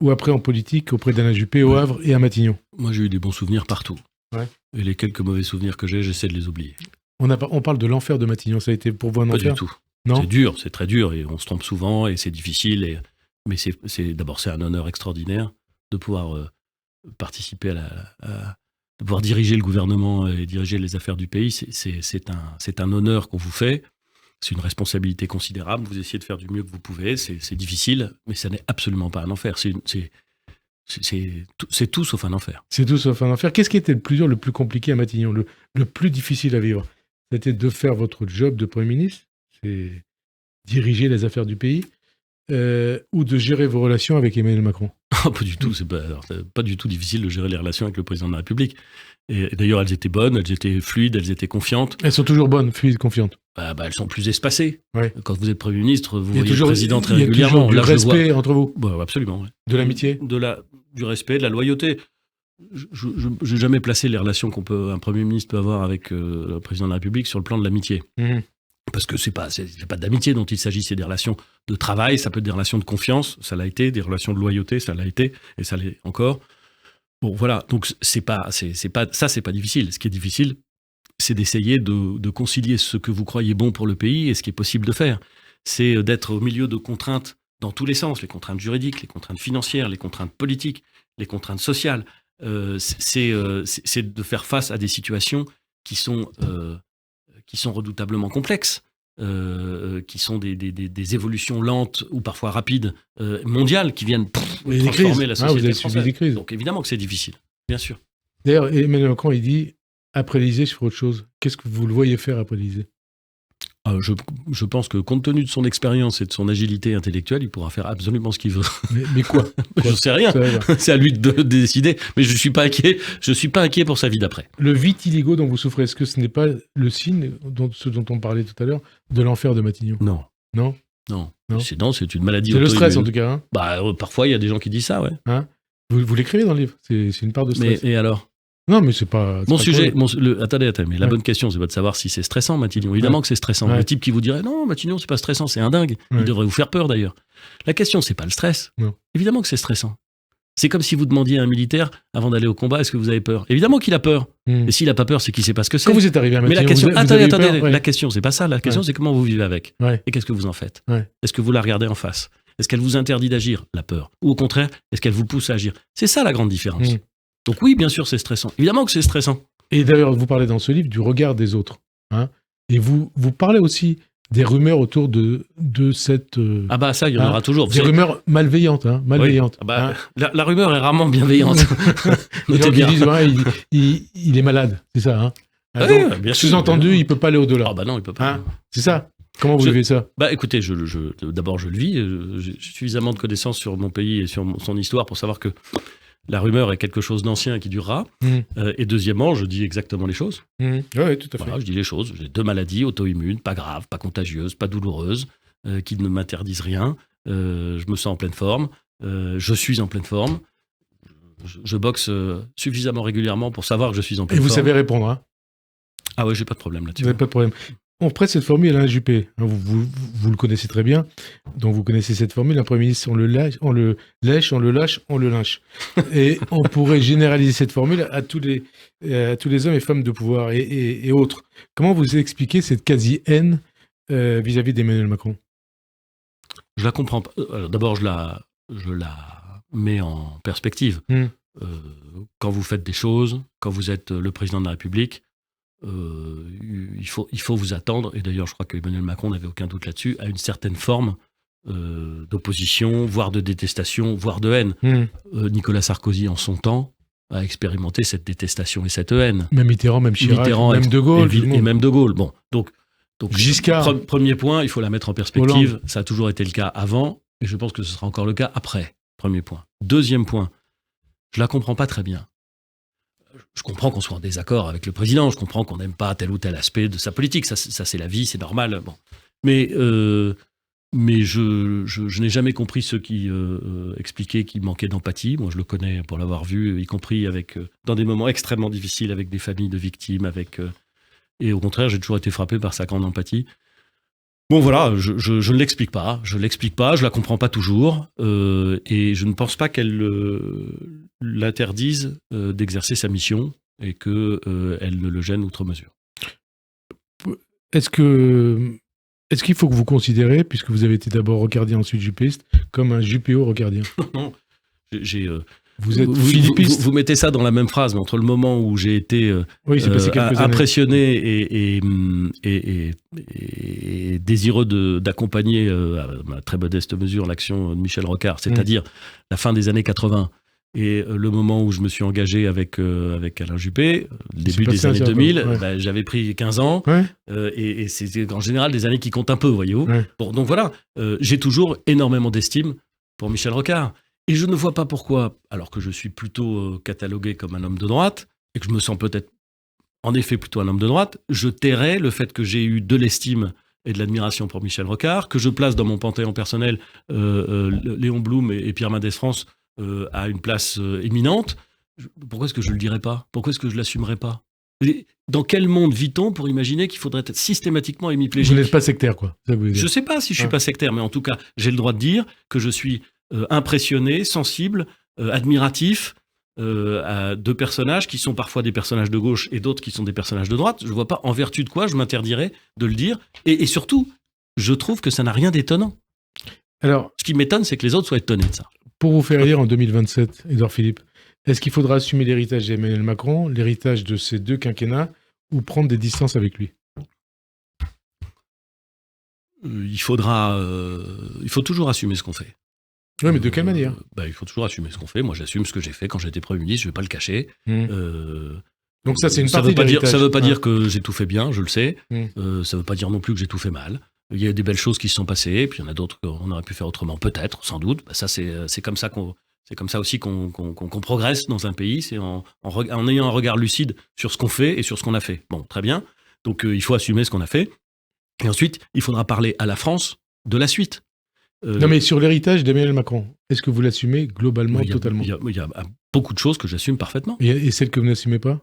ou après en politique, auprès d'Alain Juppé, au Havre et à Matignon? Moi, j'ai eu des bons souvenirs partout. Ouais. Et les quelques mauvais souvenirs que j'ai, j'essaie de les oublier. On parle de l'enfer de Matignon. Ça a été pour vous un enfer? Pas du tout. Non. C'est dur, c'est très dur, et on se trompe souvent, et c'est difficile. Mais d'abord, c'est un honneur extraordinaire de pouvoir participer de pouvoir diriger le gouvernement et diriger les affaires du pays. C'est un honneur qu'on vous fait. C'est une responsabilité considérable. Vous essayez de faire du mieux que vous pouvez. C'est difficile, mais ça n'est absolument pas un enfer. C'est tout sauf un enfer. C'est tout sauf un enfer. Qu'est-ce qui était le plus dur, le plus compliqué à Matignon, le plus difficile à vivre? C'était de faire votre job de Premier ministre, c'est diriger les affaires du pays, ou de gérer vos relations avec Emmanuel Macron? Pas du tout. C'est pas du tout difficile de gérer les relations avec le président de la République. Et d'ailleurs, elles étaient bonnes, elles étaient fluides, elles étaient confiantes. Elles sont toujours bonnes, fluides, confiantes. Elles sont plus espacées. Ouais. Quand vous êtes Premier ministre, vous voyez le président très régulièrement. Il y a toujours du respect entre vous? Absolument. Ouais. De l'amitié? Du respect, de la loyauté. Je n'ai jamais placé les relations qu'un Premier ministre peut avoir avec le président de la République sur le plan de l'amitié. Parce que c'est pas d'amitié dont il s'agit, c'est des relations de travail, ça peut être des relations de confiance, ça l'a été, des relations de loyauté, ça l'a été, et ça l'est encore. Bon, voilà, donc c'est pas difficile. Ce qui est difficile, c'est d'essayer de concilier ce que vous croyez bon pour le pays et ce qui est possible de faire. C'est d'être au milieu de contraintes dans tous les sens, les contraintes juridiques, les contraintes financières, les contraintes politiques, les contraintes sociales. C'est de faire face à des situations qui sont redoutablement complexes, qui sont des évolutions lentes ou parfois rapides, mondiales, qui viennent transformer la société française. Des crises. Donc évidemment que c'est difficile, bien sûr. D'ailleurs, Emmanuel Macron, il dit, après l'Élysée, je ferai autre chose. Qu'est-ce que vous le voyez faire après l'Élysée? Je pense que compte tenu de son expérience et de son agilité intellectuelle, il pourra faire absolument ce qu'il veut. Mais quoi? Je ne sais rien. C'est à lui de décider. Mais je ne suis pas inquiet. Je suis pas inquiet pour sa vie d'après. Le vitiligo dont vous souffrez, est-ce que ce n'est pas le signe, ce dont on parlait tout à l'heure, de l'enfer de Matignon? Non. Non. C'est une maladie. C'est le stress en tout cas. Parfois, il y a des gens qui disent ça, ouais. Vous l'écrivez dans le livre. C'est une part de stress. Et alors? Non, mais c'est pas. Mon sujet. Attendez. Mais la bonne question, c'est pas de savoir si c'est stressant, Matignon. Évidemment que c'est stressant. Le type qui vous dirait non, Matignon, c'est pas stressant, c'est un dingue. Il devrait vous faire peur d'ailleurs. La question, c'est pas le stress. Non. Évidemment que c'est stressant. C'est comme si vous demandiez à un militaire avant d'aller au combat, est-ce que vous avez peur? Évidemment qu'il a peur. Et s'il a pas peur, c'est qu'il sait pas ce que c'est. Quand vous êtes arrivé à Matignon, mais la question, attendez. Ouais. La question, c'est pas ça. La question, c'est comment vous vivez avec. Et qu'est-ce que vous en faites? Est-ce que vous la regardez en face? Est-ce qu'elle vous interdit d'agir, la peur? Ou au contraire, est-ce qu'elle vous pousse à agir? C'est ça la grande différence. Donc oui, bien sûr, c'est stressant. Évidemment que c'est stressant. Et d'ailleurs, vous parlez dans ce livre du regard des autres. Et vous parlez aussi des rumeurs autour de cette... ça, il y en aura toujours. Des rumeurs malveillantes. Malveillantes. La rumeur est rarement bienveillante. Les gens qui disent, il est malade, c'est ça. Bien sous-entendu, il ne peut pas aller au-delà. Non, il ne peut pas. C'est ça. Comment vous vivez ça? Écoutez, d'abord, je le vis. J'ai suffisamment de connaisses sur mon pays et sur son histoire pour savoir que la rumeur est quelque chose d'ancien qui durera. Et deuxièmement, je dis exactement les choses. Oui, tout à fait. Je dis les choses. J'ai 2 maladies auto-immunes, pas graves, pas contagieuses, pas douloureuses, qui ne m'interdisent rien. Je me sens en pleine forme. Je suis en pleine forme. Je boxe suffisamment régulièrement pour savoir que je suis en pleine forme. Et vous savez répondre, Ah oui, j'ai pas de problème là-dessus. Vous n'avez pas de problème. On prête cette formule à Alain Juppé. Vous le connaissez très bien. Donc vous connaissez cette formule. Un Premier ministre, on le lèche, on le lâche, on le lynche. Et on pourrait généraliser cette formule à tous les hommes et femmes de pouvoir et autres. Comment vous expliquez cette quasi-haine vis-à-vis d'Emmanuel Macron? Je la comprends pas. D'abord, je la mets en perspective. quand vous faites des choses, quand vous êtes le président de la République, il faut vous attendre, et d'ailleurs je crois que Emmanuel Macron n'avait aucun doute là-dessus, à une certaine forme d'opposition, voire de détestation, voire de haine. Nicolas Sarkozy, en son temps, a expérimenté cette détestation et cette haine. Même Mitterrand, même Chirac, même De Gaulle. Et même De Gaulle. Bon, donc Giscard. Premier point, il faut la mettre en perspective. Hollande. Ça a toujours été le cas avant, et je pense que ce sera encore le cas après. Premier point. Deuxième point, je la comprends pas très bien. Je comprends qu'on soit en désaccord avec le président, je comprends qu'on n'aime pas tel ou tel aspect de sa politique, ça c'est la vie, c'est normal. Bon. Mais je n'ai jamais compris ceux qui expliquaient qu'il manquait d'empathie. Moi, je le connais pour l'avoir vu, y compris dans des moments extrêmement difficiles avec des familles de victimes, et au contraire, j'ai toujours été frappé par sa grande empathie. Bon, voilà, je ne l'explique pas. Je la comprends pas toujours, et je ne pense pas qu'elle l'interdise d'exercer sa mission et qu'elle ne le gêne outre mesure. Est-ce qu'il faut que vous considérez, puisque vous avez été d'abord rocardien, ensuite jupéiste, comme un jupéo-rocardien? Non, vous êtes philippiste. Vous mettez ça dans la même phrase, mais entre le moment où j'ai été impressionné et désireux d'accompagner à ma très modeste mesure l'action de Michel Rocard, c'est-à-dire la fin des années 80, et le moment où je me suis engagé avec Alain Juppé, le début des années 2000, j'avais pris 15 ans, et c'est en général des années qui comptent un peu, voyez-vous. Bon, donc voilà, j'ai toujours énormément d'estime pour Michel Rocard. Et je ne vois pas pourquoi, alors que je suis plutôt catalogué comme un homme de droite, et que je me sens peut-être en effet plutôt un homme de droite, je tairais le fait que j'ai eu de l'estime et de l'admiration pour Michel Rocard, que je place dans mon panthéon personnel Léon Blum et Pierre Mendès France à une place éminente. Pourquoi est-ce que je ne le dirais pas? Pourquoi est-ce que je ne l'assumerais pas? Dans quel monde vit-on pour imaginer qu'il faudrait être systématiquement hémiplégique? Vous n'êtes pas sectaire, quoi. Ça veut dire. Je ne sais pas si je ne suis pas sectaire, mais en tout cas, j'ai le droit de dire que je suis impressionné, sensible, admiratif à deux personnages qui sont parfois des personnages de gauche et d'autres qui sont des personnages de droite. Je ne vois pas en vertu de quoi je m'interdirais de le dire. Et surtout, je trouve que ça n'a rien d'étonnant. Alors, ce qui m'étonne, c'est que les autres soient étonnés de ça. Pour vous faire élire en 2027, Édouard Philippe, est-ce qu'il faudra assumer l'héritage d'Emmanuel Macron, l'héritage de ces deux quinquennats, ou prendre des distances avec lui? Il faut toujours assumer ce qu'on fait. Oui, mais de quelle manière? Il faut toujours assumer ce qu'on fait. Moi, j'assume ce que j'ai fait quand j'étais Premier ministre, je ne vais pas le cacher. Donc ça, c'est une partie de l'héritage. Ça ne veut pas dire que j'ai tout fait bien, je le sais. Ça ne veut pas dire non plus que j'ai tout fait mal. Il y a des belles choses qui se sont passées, puis il y en a d'autres qu'on aurait pu faire autrement, peut-être, sans doute. Ça, c'est comme ça aussi qu'on progresse dans un pays, c'est en ayant un regard lucide sur ce qu'on fait et sur ce qu'on a fait. Bon, très bien. Donc, il faut assumer ce qu'on a fait. Et ensuite, il faudra parler à la France de la suite. Non, mais sur l'héritage d'Emmanuel Macron, est-ce que vous l'assumez globalement, totalement? Il y a beaucoup de choses que j'assume parfaitement. Et celles que vous n'assumez pas?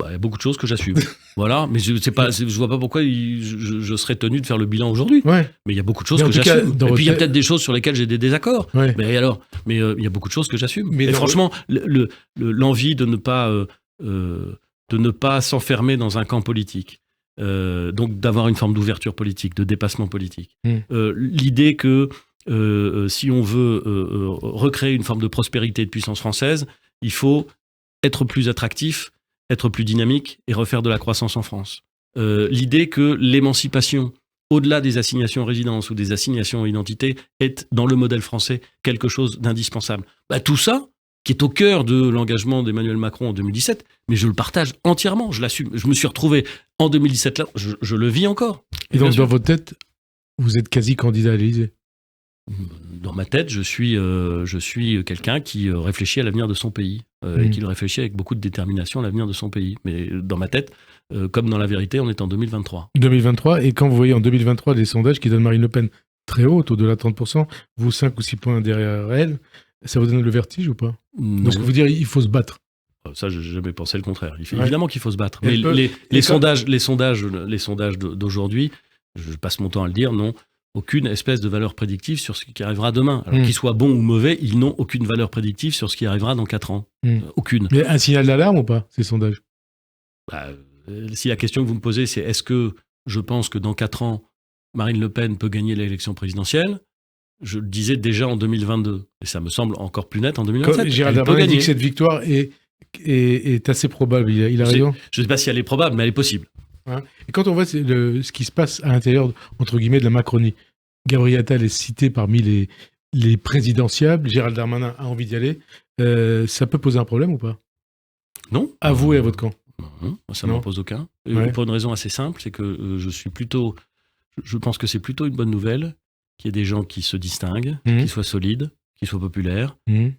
Il y a beaucoup de choses que j'assume. Voilà, mais je vois pas pourquoi je serais tenu de faire le bilan aujourd'hui. Mais il y a beaucoup de choses que j'assume. Et puis il y a peut-être des choses sur lesquelles j'ai des désaccords. Mais il y a beaucoup de choses que j'assume. Et franchement, l'envie de ne pas s'enfermer dans un camp politique, donc d'avoir une forme d'ouverture politique, de dépassement politique. L'idée que si on veut recréer une forme de prospérité et de puissance française, il faut être plus attractif, être plus dynamique et refaire de la croissance en France. L'idée que l'émancipation, au-delà des assignations résidence ou des assignations identité, est dans le modèle français quelque chose d'indispensable. Tout ça, qui est au cœur de l'engagement d'Emmanuel Macron en 2017, mais je le partage entièrement, je l'assume. Je me suis retrouvé en 2017 là, je le vis encore. Et donc dans votre tête, vous êtes quasi candidat à l'Élysée? Dans ma tête, je suis quelqu'un qui réfléchit à l'avenir de son pays et qui le réfléchit avec beaucoup de détermination à l'avenir de son pays. Mais dans ma tête, comme dans la vérité, on est en 2023. 2023, et quand vous voyez en 2023 des sondages qui donnent Marine Le Pen très haute, au-delà de 30%, vous 5 ou 6 points derrière elle, ça vous donne le vertige ou pas? Donc vous dire il faut se battre? Ça, je n'ai jamais pensé le contraire. Évidemment qu'il faut se battre. Mais les sondages d'aujourd'hui, je passe mon temps à le dire, n'ont aucune espèce de valeur prédictive sur ce qui arrivera demain. Alors qu'ils soient bons ou mauvais, ils n'ont aucune valeur prédictive sur ce qui arrivera dans 4 ans. Aucune. Mais un signal d'alarme ou pas, ces sondages? Si la question que vous me posez, c'est est-ce que je pense que dans 4 ans, Marine Le Pen peut gagner l'élection présidentielle? Je le disais déjà en 2022. Et ça me semble encore plus net en 2027. Gérald Darmanin dit que cette victoire est assez probable. Il a raison. Je ne sais pas si elle est probable, mais elle est possible. Hein. Et quand on voit ce qui se passe à l'intérieur, entre guillemets, de la Macronie, Gabriel Attal est cité parmi les présidentiables, Gérald Darmanin a envie d'y aller, ça peut poser un problème ou pas? Non. À vous et à votre camp? Non, ça ne m'en pose aucun. Pour une raison assez simple, c'est que je pense que c'est plutôt une bonne nouvelle qu'il y ait des gens qui se distinguent, qui soient solides, qui soient populaires. Il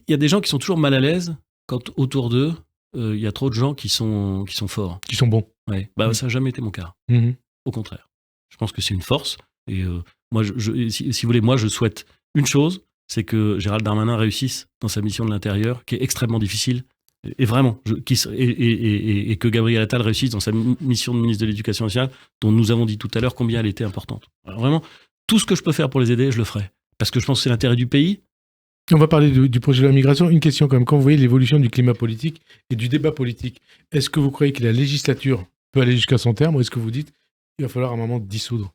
y a des gens qui sont toujours mal à l'aise quand autour d'eux, il y a trop de gens qui sont forts. Qui sont bons. Ouais. Ça n'a jamais été mon cas. Au contraire. Je pense que c'est une force. Et moi, si vous voulez, moi, je souhaite une chose, c'est que Gérald Darmanin réussisse dans sa mission de l'intérieur, qui est extrêmement difficile. Et vraiment, et que Gabriel Attal réussisse dans sa mission de ministre de l'Éducation nationale, dont nous avons dit tout à l'heure combien elle était importante. Alors vraiment, tout ce que je peux faire pour les aider, je le ferai. Parce que je pense que c'est l'intérêt du pays. On va parler du projet de la migration. Une question quand même. Quand vous voyez l'évolution du climat politique et du débat politique, est-ce que vous croyez que la législature peut aller jusqu'à son terme ou est-ce que vous dites qu'il va falloir à un moment dissoudre?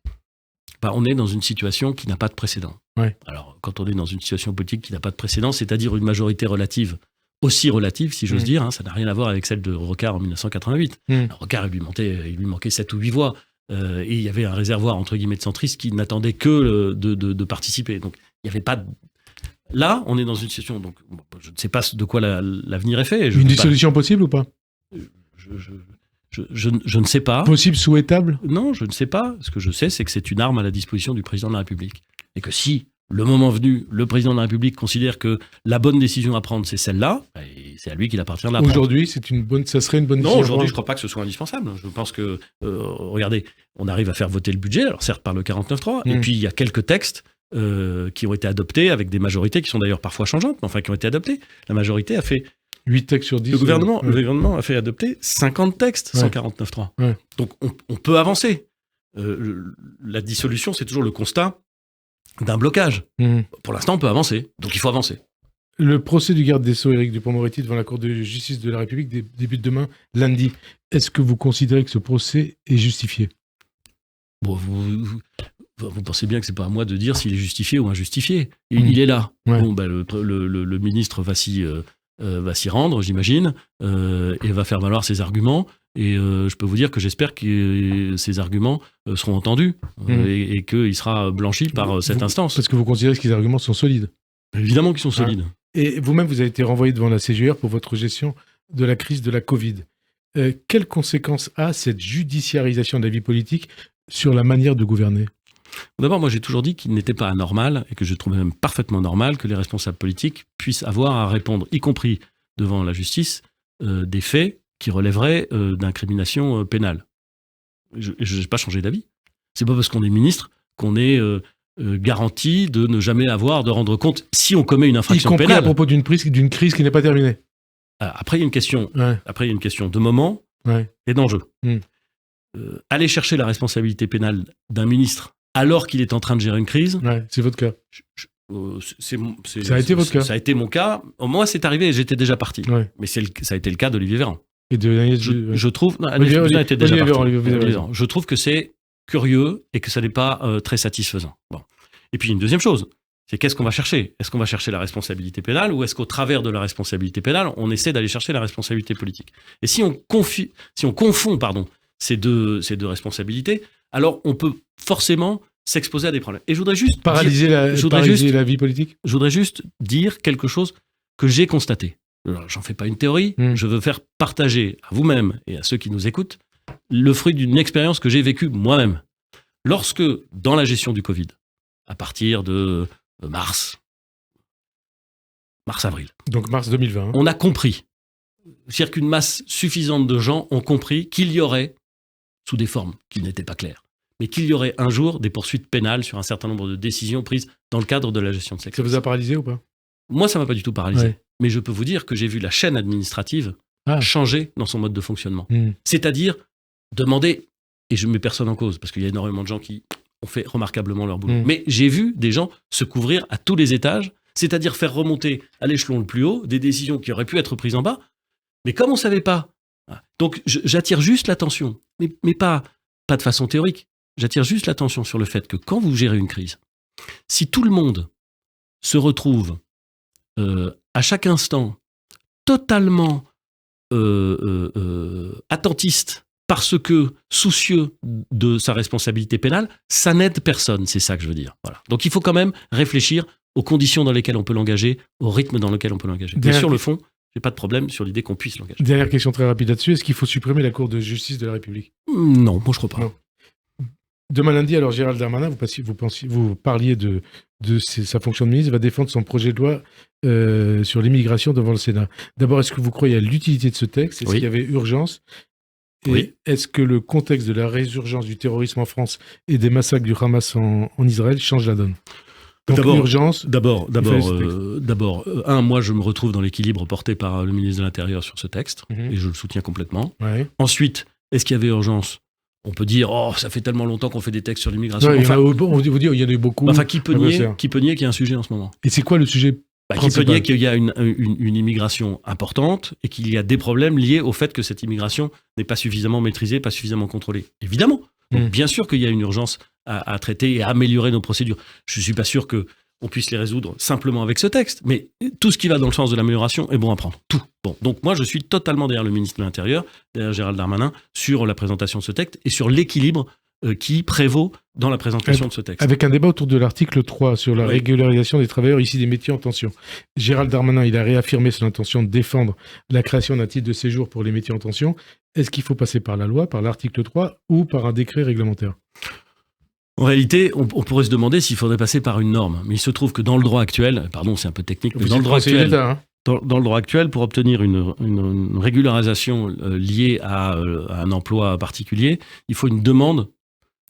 On est dans une situation qui n'a pas de précédent. Ouais. Alors, quand on est dans une situation politique qui n'a pas de précédent, c'est-à-dire une majorité relative, aussi relative, si j'ose dire, ça n'a rien à voir avec celle de Rocard en 1988. Rocard, il lui manquait 7 ou 8 voix. Et il y avait un réservoir, entre guillemets, de centristes qui n'attendaient que de participer. Donc, il n'y avait pas... Là, on est dans une situation... Donc, je ne sais pas de quoi l'avenir est fait. Une dissolution possible ou pas? Je ne sais pas. Possible, souhaitable? Non, je ne sais pas. Ce que je sais, c'est que c'est une arme à la disposition du président de la République. Et que si, le moment venu, le président de la République considère que la bonne décision à prendre, c'est celle-là, c'est à lui qu'il appartient de la prendre. Aujourd'hui, ça serait une bonne décision? Non, aujourd'hui, je ne crois pas que ce soit indispensable. Je pense que, regardez, on arrive à faire voter le budget, alors certes par le 49.3, et puis il y a quelques textes qui ont été adoptés avec des majorités qui sont d'ailleurs parfois changeantes, mais enfin qui ont été adoptés. La majorité a fait 8 textes sur 10. Le gouvernement a fait adopter 50 textes, 149.3. Ouais. Donc on peut avancer. La dissolution, c'est toujours le constat d'un blocage. Pour l'instant, on peut avancer. Donc il faut avancer. Le procès du garde des Sceaux, Éric Dupond-Moretti, devant la Cour de justice de la République débute demain, lundi. Est-ce que vous considérez que ce procès est justifié? Bon, vous pensez bien que c'est pas à moi de dire s'il est justifié ou injustifié. Il est là. Ouais. Bon, le ministre va s'y rendre, j'imagine, et va faire valoir ses arguments. Et je peux vous dire que j'espère que ces arguments seront entendus et qu'il sera blanchi par cette instance. Parce que vous considérez que les arguments sont solides? Évidemment qu'ils sont solides. Et vous-même, vous avez été renvoyé devant la CGR pour votre gestion de la crise de la Covid. Quelles conséquences a cette judiciarisation de la vie politique sur la manière de gouverner? D'abord, moi j'ai toujours dit qu'il n'était pas anormal, et que je trouvais même parfaitement normal, que les responsables politiques puissent avoir à répondre, y compris devant la justice, des faits qui relèveraient d'incrimination pénale. Je n'ai pas changé d'avis. C'est pas parce qu'on est ministre qu'on est garanti de ne jamais avoir de rendre compte si on commet une infraction pénale. Y compris à propos d'une crise qui n'est pas terminée. Après, il y a une question. Après, il y a une question de moment et d'enjeu. Aller chercher la responsabilité pénale d'un ministre alors qu'il est en train de gérer une crise. C'est votre cas. Ça a été votre cas. Ça a été mon cas. Moi, c'est arrivé et j'étais déjà parti. Mais ça a été le cas d'Olivier Véran. Et de Agnès je trouve. Agnès Buzyn était déjà parti. Je trouve que c'est curieux et que ça n'est pas très satisfaisant. Bon. Et puis, une deuxième chose, c'est qu'est-ce qu'on va chercher? Est-ce qu'on va chercher la responsabilité pénale ou est-ce qu'au travers de la responsabilité pénale, on essaie d'aller chercher la responsabilité politique? Et si on confond ces deux responsabilités, alors on peut forcément s'exposer à des problèmes. Et je voudrais juste paralyser la vie politique. Je voudrais juste dire quelque chose que j'ai constaté. Alors, j'en fais pas une théorie, je veux faire partager à vous-même et à ceux qui nous écoutent le fruit d'une expérience que j'ai vécue moi-même. Lorsque, dans la gestion du Covid, à partir de mars-avril. Donc mars 2020. On a compris, c'est-à-dire qu'une masse suffisante de gens ont compris qu'il y aurait, sous des formes qui n'étaient pas claires, mais qu'il y aurait un jour des poursuites pénales sur un certain nombre de décisions prises dans le cadre de la gestion de cette crise. Ça vous a paralysé ou pas? Moi, ça ne m'a pas du tout paralysé. Mais je peux vous dire que j'ai vu la chaîne administrative changer dans son mode de fonctionnement. C'est-à-dire demander, et je ne mets personne en cause, parce qu'il y a énormément de gens qui ont fait remarquablement leur boulot, mais j'ai vu des gens se couvrir à tous les étages, c'est-à-dire faire remonter à l'échelon le plus haut des décisions qui auraient pu être prises en bas, mais comme on ne savait pas. Donc j'attire juste l'attention, mais pas de façon théorique. j'attire juste l'attention sur le fait que quand vous gérez une crise, si tout le monde se retrouve à chaque instant totalement attentiste parce que soucieux de sa responsabilité pénale, ça n'aide personne, c'est ça que je veux dire. Voilà. Donc il faut quand même réfléchir aux conditions dans lesquelles on peut l'engager, au rythme dans lequel on peut l'engager. Bien sûr, le fond, j'ai pas de problème sur l'idée qu'on puisse l'engager. Dernière question très rapide là-dessus, est-ce qu'il faut supprimer la Cour de justice de la République ? Non, moi je crois pas. Non. Demain lundi, alors Gérald Darmanin, vous parliez de sa fonction de ministre, il va défendre son projet de loi sur l'immigration devant le Sénat. D'abord, est-ce que vous croyez à l'utilité de ce texte ? Est-ce qu'il y avait urgence ? Et est-ce que le contexte de la résurgence du terrorisme en France et des massacres du Hamas en Israël change la donne ? Donc, D'abord, moi je me retrouve dans l'équilibre porté par le ministre de l'Intérieur sur ce texte, et je le soutiens complètement. Ouais. Ensuite, est-ce qu'il y avait urgence ? On peut dire, ça fait tellement longtemps qu'on fait des textes sur l'immigration. Ouais, on vous dit, il y en a eu beaucoup. Enfin, qui peut nier qu'il y a un sujet en ce moment ? Et c'est quoi le sujet ? Qui peut dire qu'il y a une immigration importante et qu'il y a des problèmes liés au fait que cette immigration n'est pas suffisamment maîtrisée, pas suffisamment contrôlée. Évidemment. Donc, bien sûr qu'il y a une urgence à traiter et à améliorer nos procédures. Je ne suis pas sûr qu'on puisse les résoudre simplement avec ce texte, mais tout ce qui va dans le sens de l'amélioration est bon à prendre. Tout. Bon. Donc moi, je suis totalement derrière le ministre de l'Intérieur, derrière Gérald Darmanin, sur la présentation de ce texte et sur l'équilibre qui prévaut dans la présentation de ce texte. Avec un débat autour de l'article 3 sur la régularisation des travailleurs issus des métiers en tension. Gérald Darmanin, il a réaffirmé son intention de défendre la création d'un titre de séjour pour les métiers en tension. Est-ce qu'il faut passer par la loi, par l'article 3 ou par un décret réglementaire ? En réalité, on pourrait se demander s'il faudrait passer par une norme. Mais il se trouve que dans le droit actuel, pardon, c'est un peu technique, mais dans le droit actuel... Dans le droit actuel, pour obtenir une régularisation liée à un emploi particulier, il faut une demande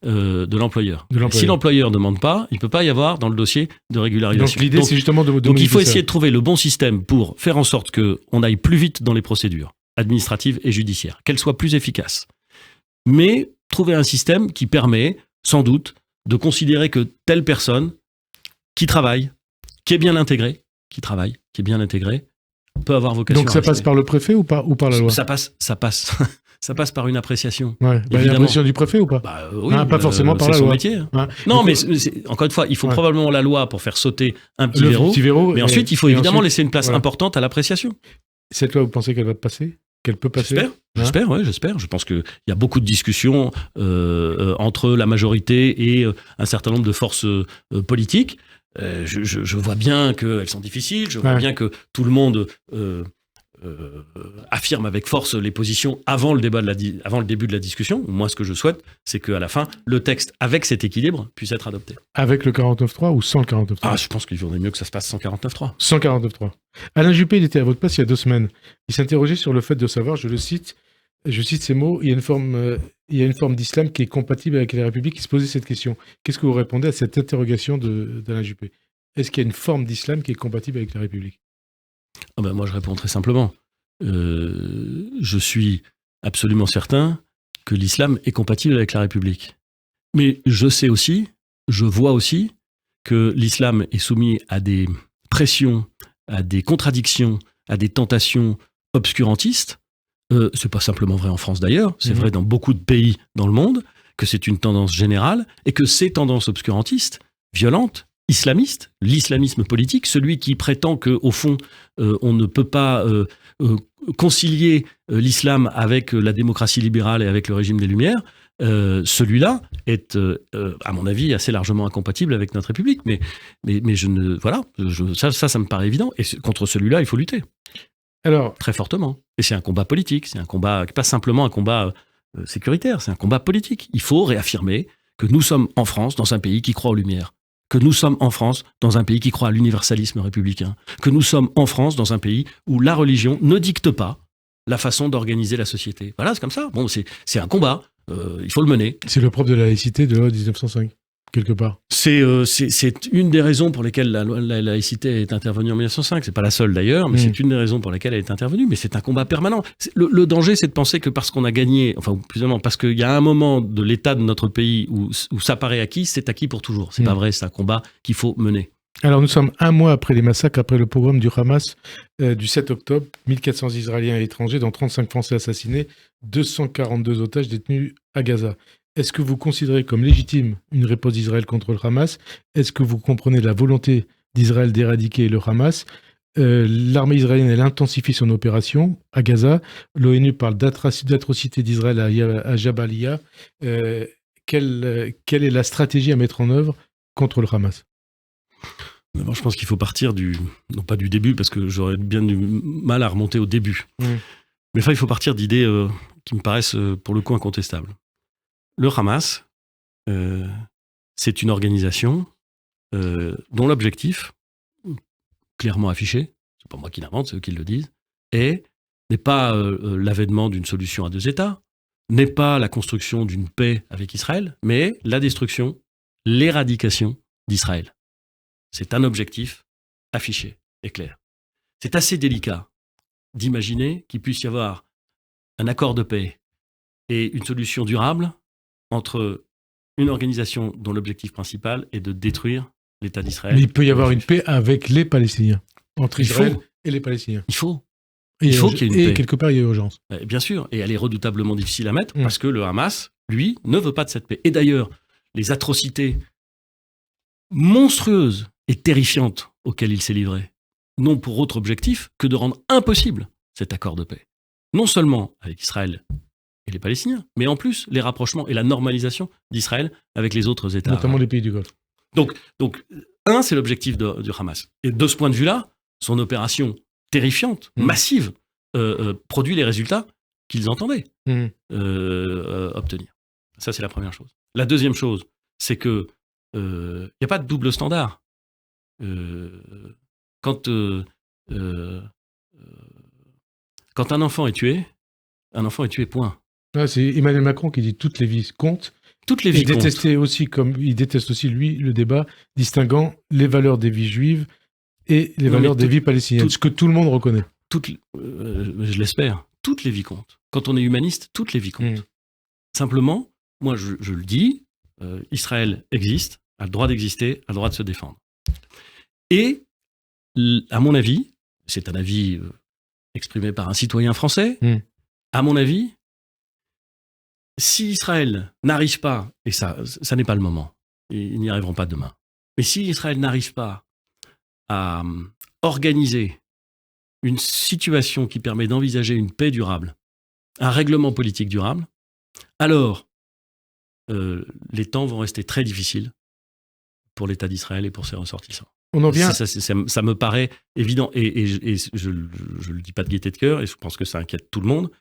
de l'employeur. Si l'employeur ne demande pas, il ne peut pas y avoir dans le dossier de régularisation. Donc l'idée, c'est justement de donc il faut essayer de trouver le bon système pour faire en sorte qu'on aille plus vite dans les procédures administratives et judiciaires, qu'elles soient plus efficaces. Mais trouver un système qui permet, sans doute, de considérer que telle personne qui travaille, qui est bien intégrée, peut avoir vocation. Donc ça passe par le préfet ou par la loi ? Ça passe par une appréciation. L'appréciation du préfet ou pas ? Oui, pas forcément par la loi. C'est son métier. Ouais. Non, mais encore une fois, il faut probablement la loi pour faire sauter un petit verrou. Mais ensuite, il faut évidemment laisser une place importante à l'appréciation. Cette loi, vous pensez qu'elle va passer ? Qu'elle peut passer ? J'espère. Je pense qu'il y a beaucoup de discussions entre la majorité et un certain nombre de forces politiques. Je vois bien qu'elles sont difficiles, je vois bien que tout le monde affirme avec force les positions avant le début de la discussion. Moi, ce que je souhaite, c'est qu'à la fin, le texte, avec cet équilibre, puisse être adopté. Avec le 49.3 ou sans le 49.3 ? Je pense qu'il vaudrait mieux que ça se passe sans 49.3. Sans 49.3. Alain Juppé, il était à votre place il y a 2 semaines. Il s'interrogeait sur le fait de savoir, je cite ces mots, il y a une forme d'islam qui est compatible avec la République. Il se posait cette question. Qu'est-ce que vous répondez à cette interrogation d'Alain Juppé ? Est-ce qu'il y a une forme d'islam qui est compatible avec la République ? Moi, je réponds très simplement. Je suis absolument certain que l'islam est compatible avec la République. Mais je vois aussi que l'islam est soumis à des pressions, à des contradictions, à des tentations obscurantistes. C'est pas simplement vrai en France d'ailleurs, c'est vrai dans beaucoup de pays dans le monde, que c'est une tendance générale, et que ces tendances obscurantistes, violentes, islamistes, l'islamisme politique, celui qui prétend qu'au fond, on ne peut pas concilier l'islam avec la démocratie libérale et avec le régime des Lumières, celui-là est, à mon avis, assez largement incompatible avec notre République. Mais ça me paraît évident. Et contre celui-là, il faut lutter. Alors, très fortement. Et c'est un combat politique, c'est un combat, pas simplement un combat sécuritaire, c'est un combat politique. Il faut réaffirmer que nous sommes en France, dans un pays qui croit aux Lumières, que nous sommes en France, dans un pays qui croit à l'universalisme républicain, que nous sommes en France, dans un pays où la religion ne dicte pas la façon d'organiser la société. Voilà, c'est comme ça. Bon, c'est un combat, il faut le mener. C'est le propre de la laïcité de la loi 1905. Quelque part. C'est une des raisons pour lesquelles la laïcité est intervenue en 1905. C'est pas la seule d'ailleurs, mais c'est une des raisons pour lesquelles elle est intervenue. Mais c'est un combat permanent. Le danger, c'est de penser que parce qu'on a gagné, enfin, plus ou moins, parce qu'il y a un moment de l'état de notre pays où ça paraît acquis, c'est acquis pour toujours. C'est pas vrai, c'est un combat qu'il faut mener. Alors nous sommes 1 mois après les massacres, après le pogrom du Hamas du 7 octobre, 1400 Israéliens et étrangers, dont 35 Français assassinés, 242 otages détenus à Gaza. Est-ce que vous considérez comme légitime une réponse d'Israël contre le Hamas? Est-ce que vous comprenez la volonté d'Israël d'éradiquer le Hamas? L'armée israélienne, elle intensifie son opération à Gaza. L'ONU parle d'atrocités d'Israël à Jabalia. Quelle est la stratégie à mettre en œuvre contre le Hamas? D'abord, je pense qu'il faut partir non pas du début, parce que j'aurais bien du mal à remonter au début. Mais enfin, il faut partir d'idées qui me paraissent pour le coup incontestables. Le Hamas, c'est une organisation dont l'objectif, clairement affiché, c'est pas moi qui l'invente, c'est eux qui le disent, n'est pas l'avènement d'une solution à deux États, n'est pas la construction d'une paix avec Israël, mais la destruction, l'éradication d'Israël. C'est un objectif affiché et clair. C'est assez délicat d'imaginer qu'il puisse y avoir un accord de paix et une solution durable entre une organisation dont l'objectif principal est de détruire l'État d'Israël. Mais il peut y avoir une paix avec les Palestiniens, entre Israël et les Palestiniens. Il faut qu'il y ait une paix. Et quelque part, il y a urgence. Bien sûr, et elle est redoutablement difficile à mettre parce que le Hamas, lui, ne veut pas de cette paix. Et d'ailleurs, les atrocités monstrueuses et terrifiantes auxquelles il s'est livré n'ont pour autre objectif que de rendre impossible cet accord de paix. Non seulement avec Israël et les Palestiniens, mais en plus les rapprochements et la normalisation d'Israël avec les autres États. Notamment les pays du Golfe. Donc c'est l'objectif du Hamas. Et de ce point de vue-là, son opération terrifiante, massive, produit les résultats qu'ils entendaient obtenir. Ça, c'est la première chose. La deuxième chose, c'est que il n'y a pas de double standard. Quand un enfant est tué, point. C'est Emmanuel Macron qui dit toutes les vies comptent. Toutes les vies comptent. Il déteste aussi, lui, le débat distinguant les valeurs des vies juives et les valeurs des vies palestiniennes, ce que tout le monde reconnaît. Je l'espère. Toutes les vies comptent. Quand on est humaniste, toutes les vies comptent. Simplement, moi, je le dis, Israël existe, a le droit d'exister, a le droit de se défendre. Et, à mon avis, c'est un avis exprimé par un citoyen français, à mon avis, si Israël n'arrive pas, et ça n'est pas le moment, ils n'y arriveront pas demain, mais si Israël n'arrive pas à organiser une situation qui permet d'envisager une paix durable, un règlement politique durable, alors les temps vont rester très difficiles pour l'État d'Israël et pour ses ressortissants. On en vient. Ça me paraît évident, et je ne le dis pas de gaieté de cœur, et je pense que ça inquiète tout le monde.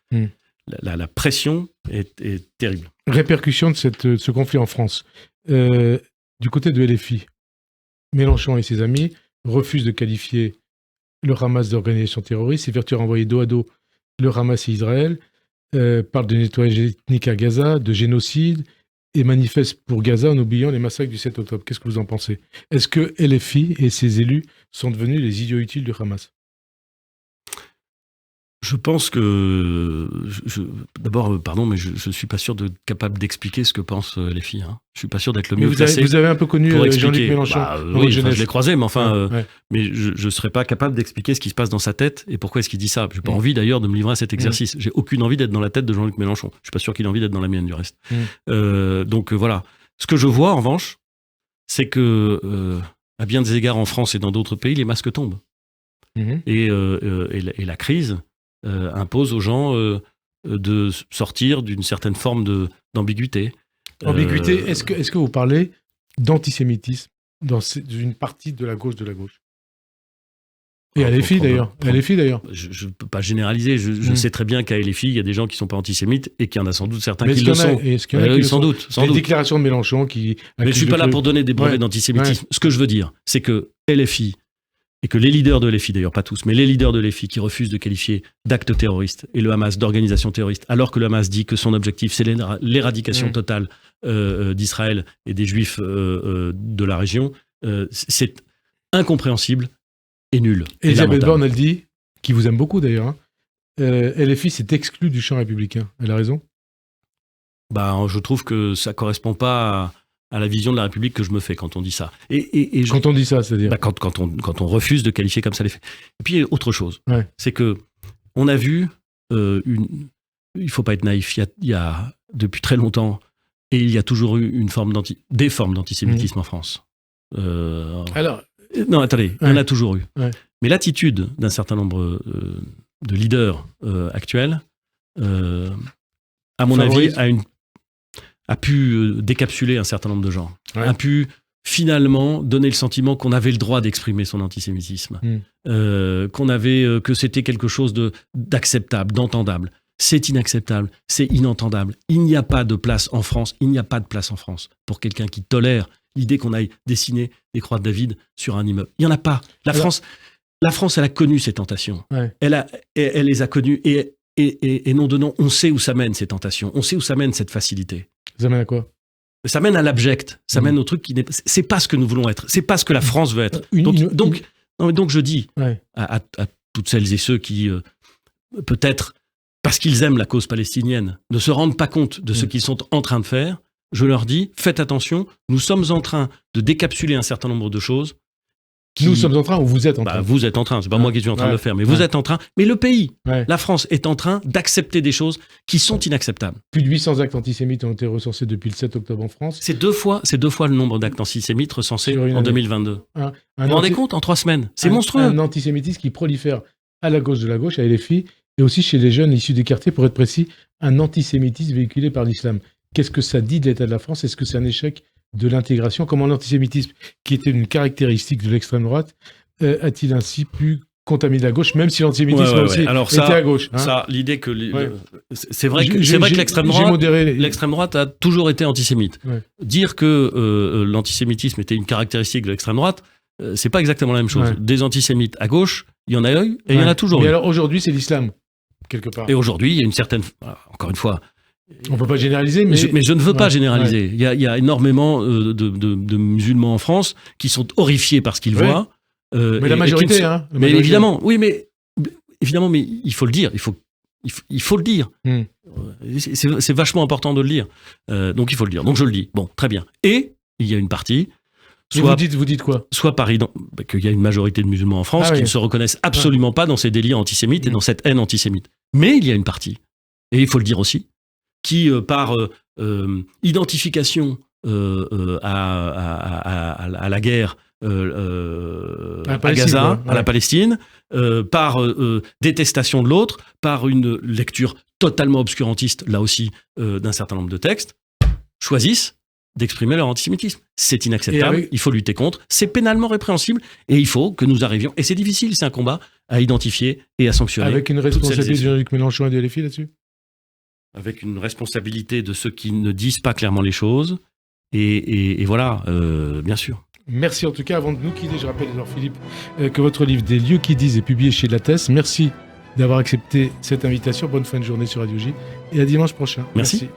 La pression est terrible. Répercussion de ce conflit en France. Du côté de LFI, Mélenchon et ses amis refusent de qualifier le Hamas d'organisation terroriste, s'évertuent à envoyer dos à dos le Hamas et Israël, parlent de nettoyage ethnique à Gaza, de génocide, et manifestent pour Gaza en oubliant les massacres du 7 octobre. Qu'est-ce que vous en pensez? Est-ce que LFI et ses élus sont devenus les idiots utiles du Hamas? Je pense que... D'abord, pardon, mais je ne suis pas sûr d'être capable d'expliquer ce que pense LFI. Hein. Je ne suis pas sûr d'être le mieux placé. Vous avez un peu connu Jean-Luc Mélenchon oui, je l'ai croisé, mais enfin... mais je ne serais pas capable d'expliquer ce qui se passe dans sa tête et pourquoi est-ce qu'il dit ça. Je n'ai pas envie d'ailleurs de me livrer à cet exercice. J'ai aucune envie d'être dans la tête de Jean-Luc Mélenchon. Je ne suis pas sûr qu'il ait envie d'être dans la mienne, du reste. Donc voilà. Ce que je vois, en revanche, c'est que, à bien des égards en France et dans d'autres pays, les masques tombent. Et la crise... impose aux gens de sortir d'une certaine forme d'ambiguïté. Ambiguïté, est-ce que vous parlez d'antisémitisme dans une partie de la gauche Et à LFI d'ailleurs. Je ne peux pas généraliser. Je sais très bien qu'à LFI, il y a des gens qui ne sont pas antisémites et qu'il y en a sans doute certains qui le sont. Sans doute. Les déclarations de Mélenchon qui... Mais je ne suis pas là pour donner des brevets d'antisémitisme. Ce que je veux dire, c'est que LFI, et que les leaders de LFI, d'ailleurs pas tous, mais les leaders de LFI qui refusent de qualifier d'acte terroriste et le Hamas d'organisation terroriste, alors que le Hamas dit que son objectif c'est l'éradication totale d'Israël et des Juifs de la région, c'est incompréhensible et nul. Elisabeth Borne, elle dit, qui vous aime beaucoup d'ailleurs, LFI s'est exclu du champ républicain. Elle a raison? Je trouve que ça ne correspond pas à la vision de la République que je me fais quand on dit ça. Quand on dit ça, c'est-à-dire quand on refuse de qualifier comme ça les faits. Et puis, autre chose, c'est que on a vu, il ne faut pas être naïf, il y a depuis très longtemps Et il y a toujours eu des formes d'antisémitisme en France. Alors, non, attendez, il y en a toujours eu. Ouais. Mais l'attitude d'un certain nombre de leaders actuels, à mon avis, a pu décapsuler un certain nombre de gens. Ouais. A pu finalement donner le sentiment qu'on avait le droit d'exprimer son antisémitisme, que c'était quelque chose d'acceptable, d'entendable. C'est inacceptable, c'est inentendable. Il n'y a pas de place en France, pour quelqu'un qui tolère l'idée qu'on aille dessiner des croix de David sur un immeuble. Il n'y en a pas. La France, elle a connu ces tentations. Ouais. Elle les a connues et nom de nom, on sait où ça mène ces tentations, on sait où ça mène cette facilité. Ça mène à quoi ? Ça mène à l'abject, ça mène au truc qui n'est pas... C'est pas ce que nous voulons être, c'est pas ce que la France veut être. Donc je dis à toutes celles et ceux qui, peut-être, parce qu'ils aiment la cause palestinienne, ne se rendent pas compte de ce qu'ils sont en train de faire, je leur dis, faites attention, nous sommes en train de décapsuler un certain nombre de choses. Nous sommes en train ou vous êtes en train ? Vous êtes en train, c'est pas moi qui suis en train de le faire, mais vous êtes en train. Mais le pays, la France, est en train d'accepter des choses qui sont inacceptables. Plus de 800 actes antisémites ont été recensés depuis le 7 octobre en France. C'est deux fois le nombre d'actes antisémites recensés en 2022. Vous vous rendez compte, en 3 semaines ? C'est monstrueux. Un antisémitisme qui prolifère à la gauche de la gauche, à LFI, et aussi chez les jeunes issus des quartiers, pour être précis, un antisémitisme véhiculé par l'islam. Qu'est-ce que ça dit de l'État de la France ? Est-ce que c'est un échec de l'intégration ? Comment l'antisémitisme, qui était une caractéristique de l'extrême droite, a-t-il ainsi pu contaminer la gauche, même si l'antisémitisme aussi était à gauche l'idée que... C'est vrai que l'extrême droite a toujours été antisémite. Ouais. Dire que l'antisémitisme était une caractéristique de l'extrême droite, c'est pas exactement la même chose. Ouais. Des antisémites à gauche, il y en a eu et il y en a toujours eu. Mais alors aujourd'hui, c'est l'islam, quelque part. Et aujourd'hui, il y a une certaine... Encore une fois... On ne peut pas généraliser, mais je ne veux pas généraliser. Il y a énormément de musulmans en France qui sont horrifiés par ce qu'ils voient. Mais la majorité, mais évidemment, mais il faut le dire. Il faut le dire. C'est vachement important de le dire. Donc il faut le dire. Donc je le dis. Bon, très bien. Et il y a une partie. Vous dites quoi ? Soit qu'il y a une majorité de musulmans en France qui ne se reconnaissent absolument pas dans ces délires antisémites et dans cette haine antisémite. Mais il y a une partie, et il faut le dire aussi, qui, par identification à la guerre à Gaza, à la Palestine, par détestation de l'autre, par une lecture totalement obscurantiste, là aussi, d'un certain nombre de textes, choisissent d'exprimer leur antisémitisme. C'est inacceptable, il faut lutter contre, c'est pénalement répréhensible, et il faut que nous arrivions, et c'est difficile, c'est un combat, à identifier et à sanctionner. Avec une responsabilité de Jean-Luc Mélenchon et de LFI là-dessus ? Avec une responsabilité de ceux qui ne disent pas clairement les choses, et voilà, bien sûr. Merci en tout cas. Avant de nous quitter, je rappelle, alors Philippe, que votre livre Des lieux qui disent est publié chez Lattès. Merci d'avoir accepté cette invitation. Bonne fin de journée sur Radio J et à dimanche prochain. Merci.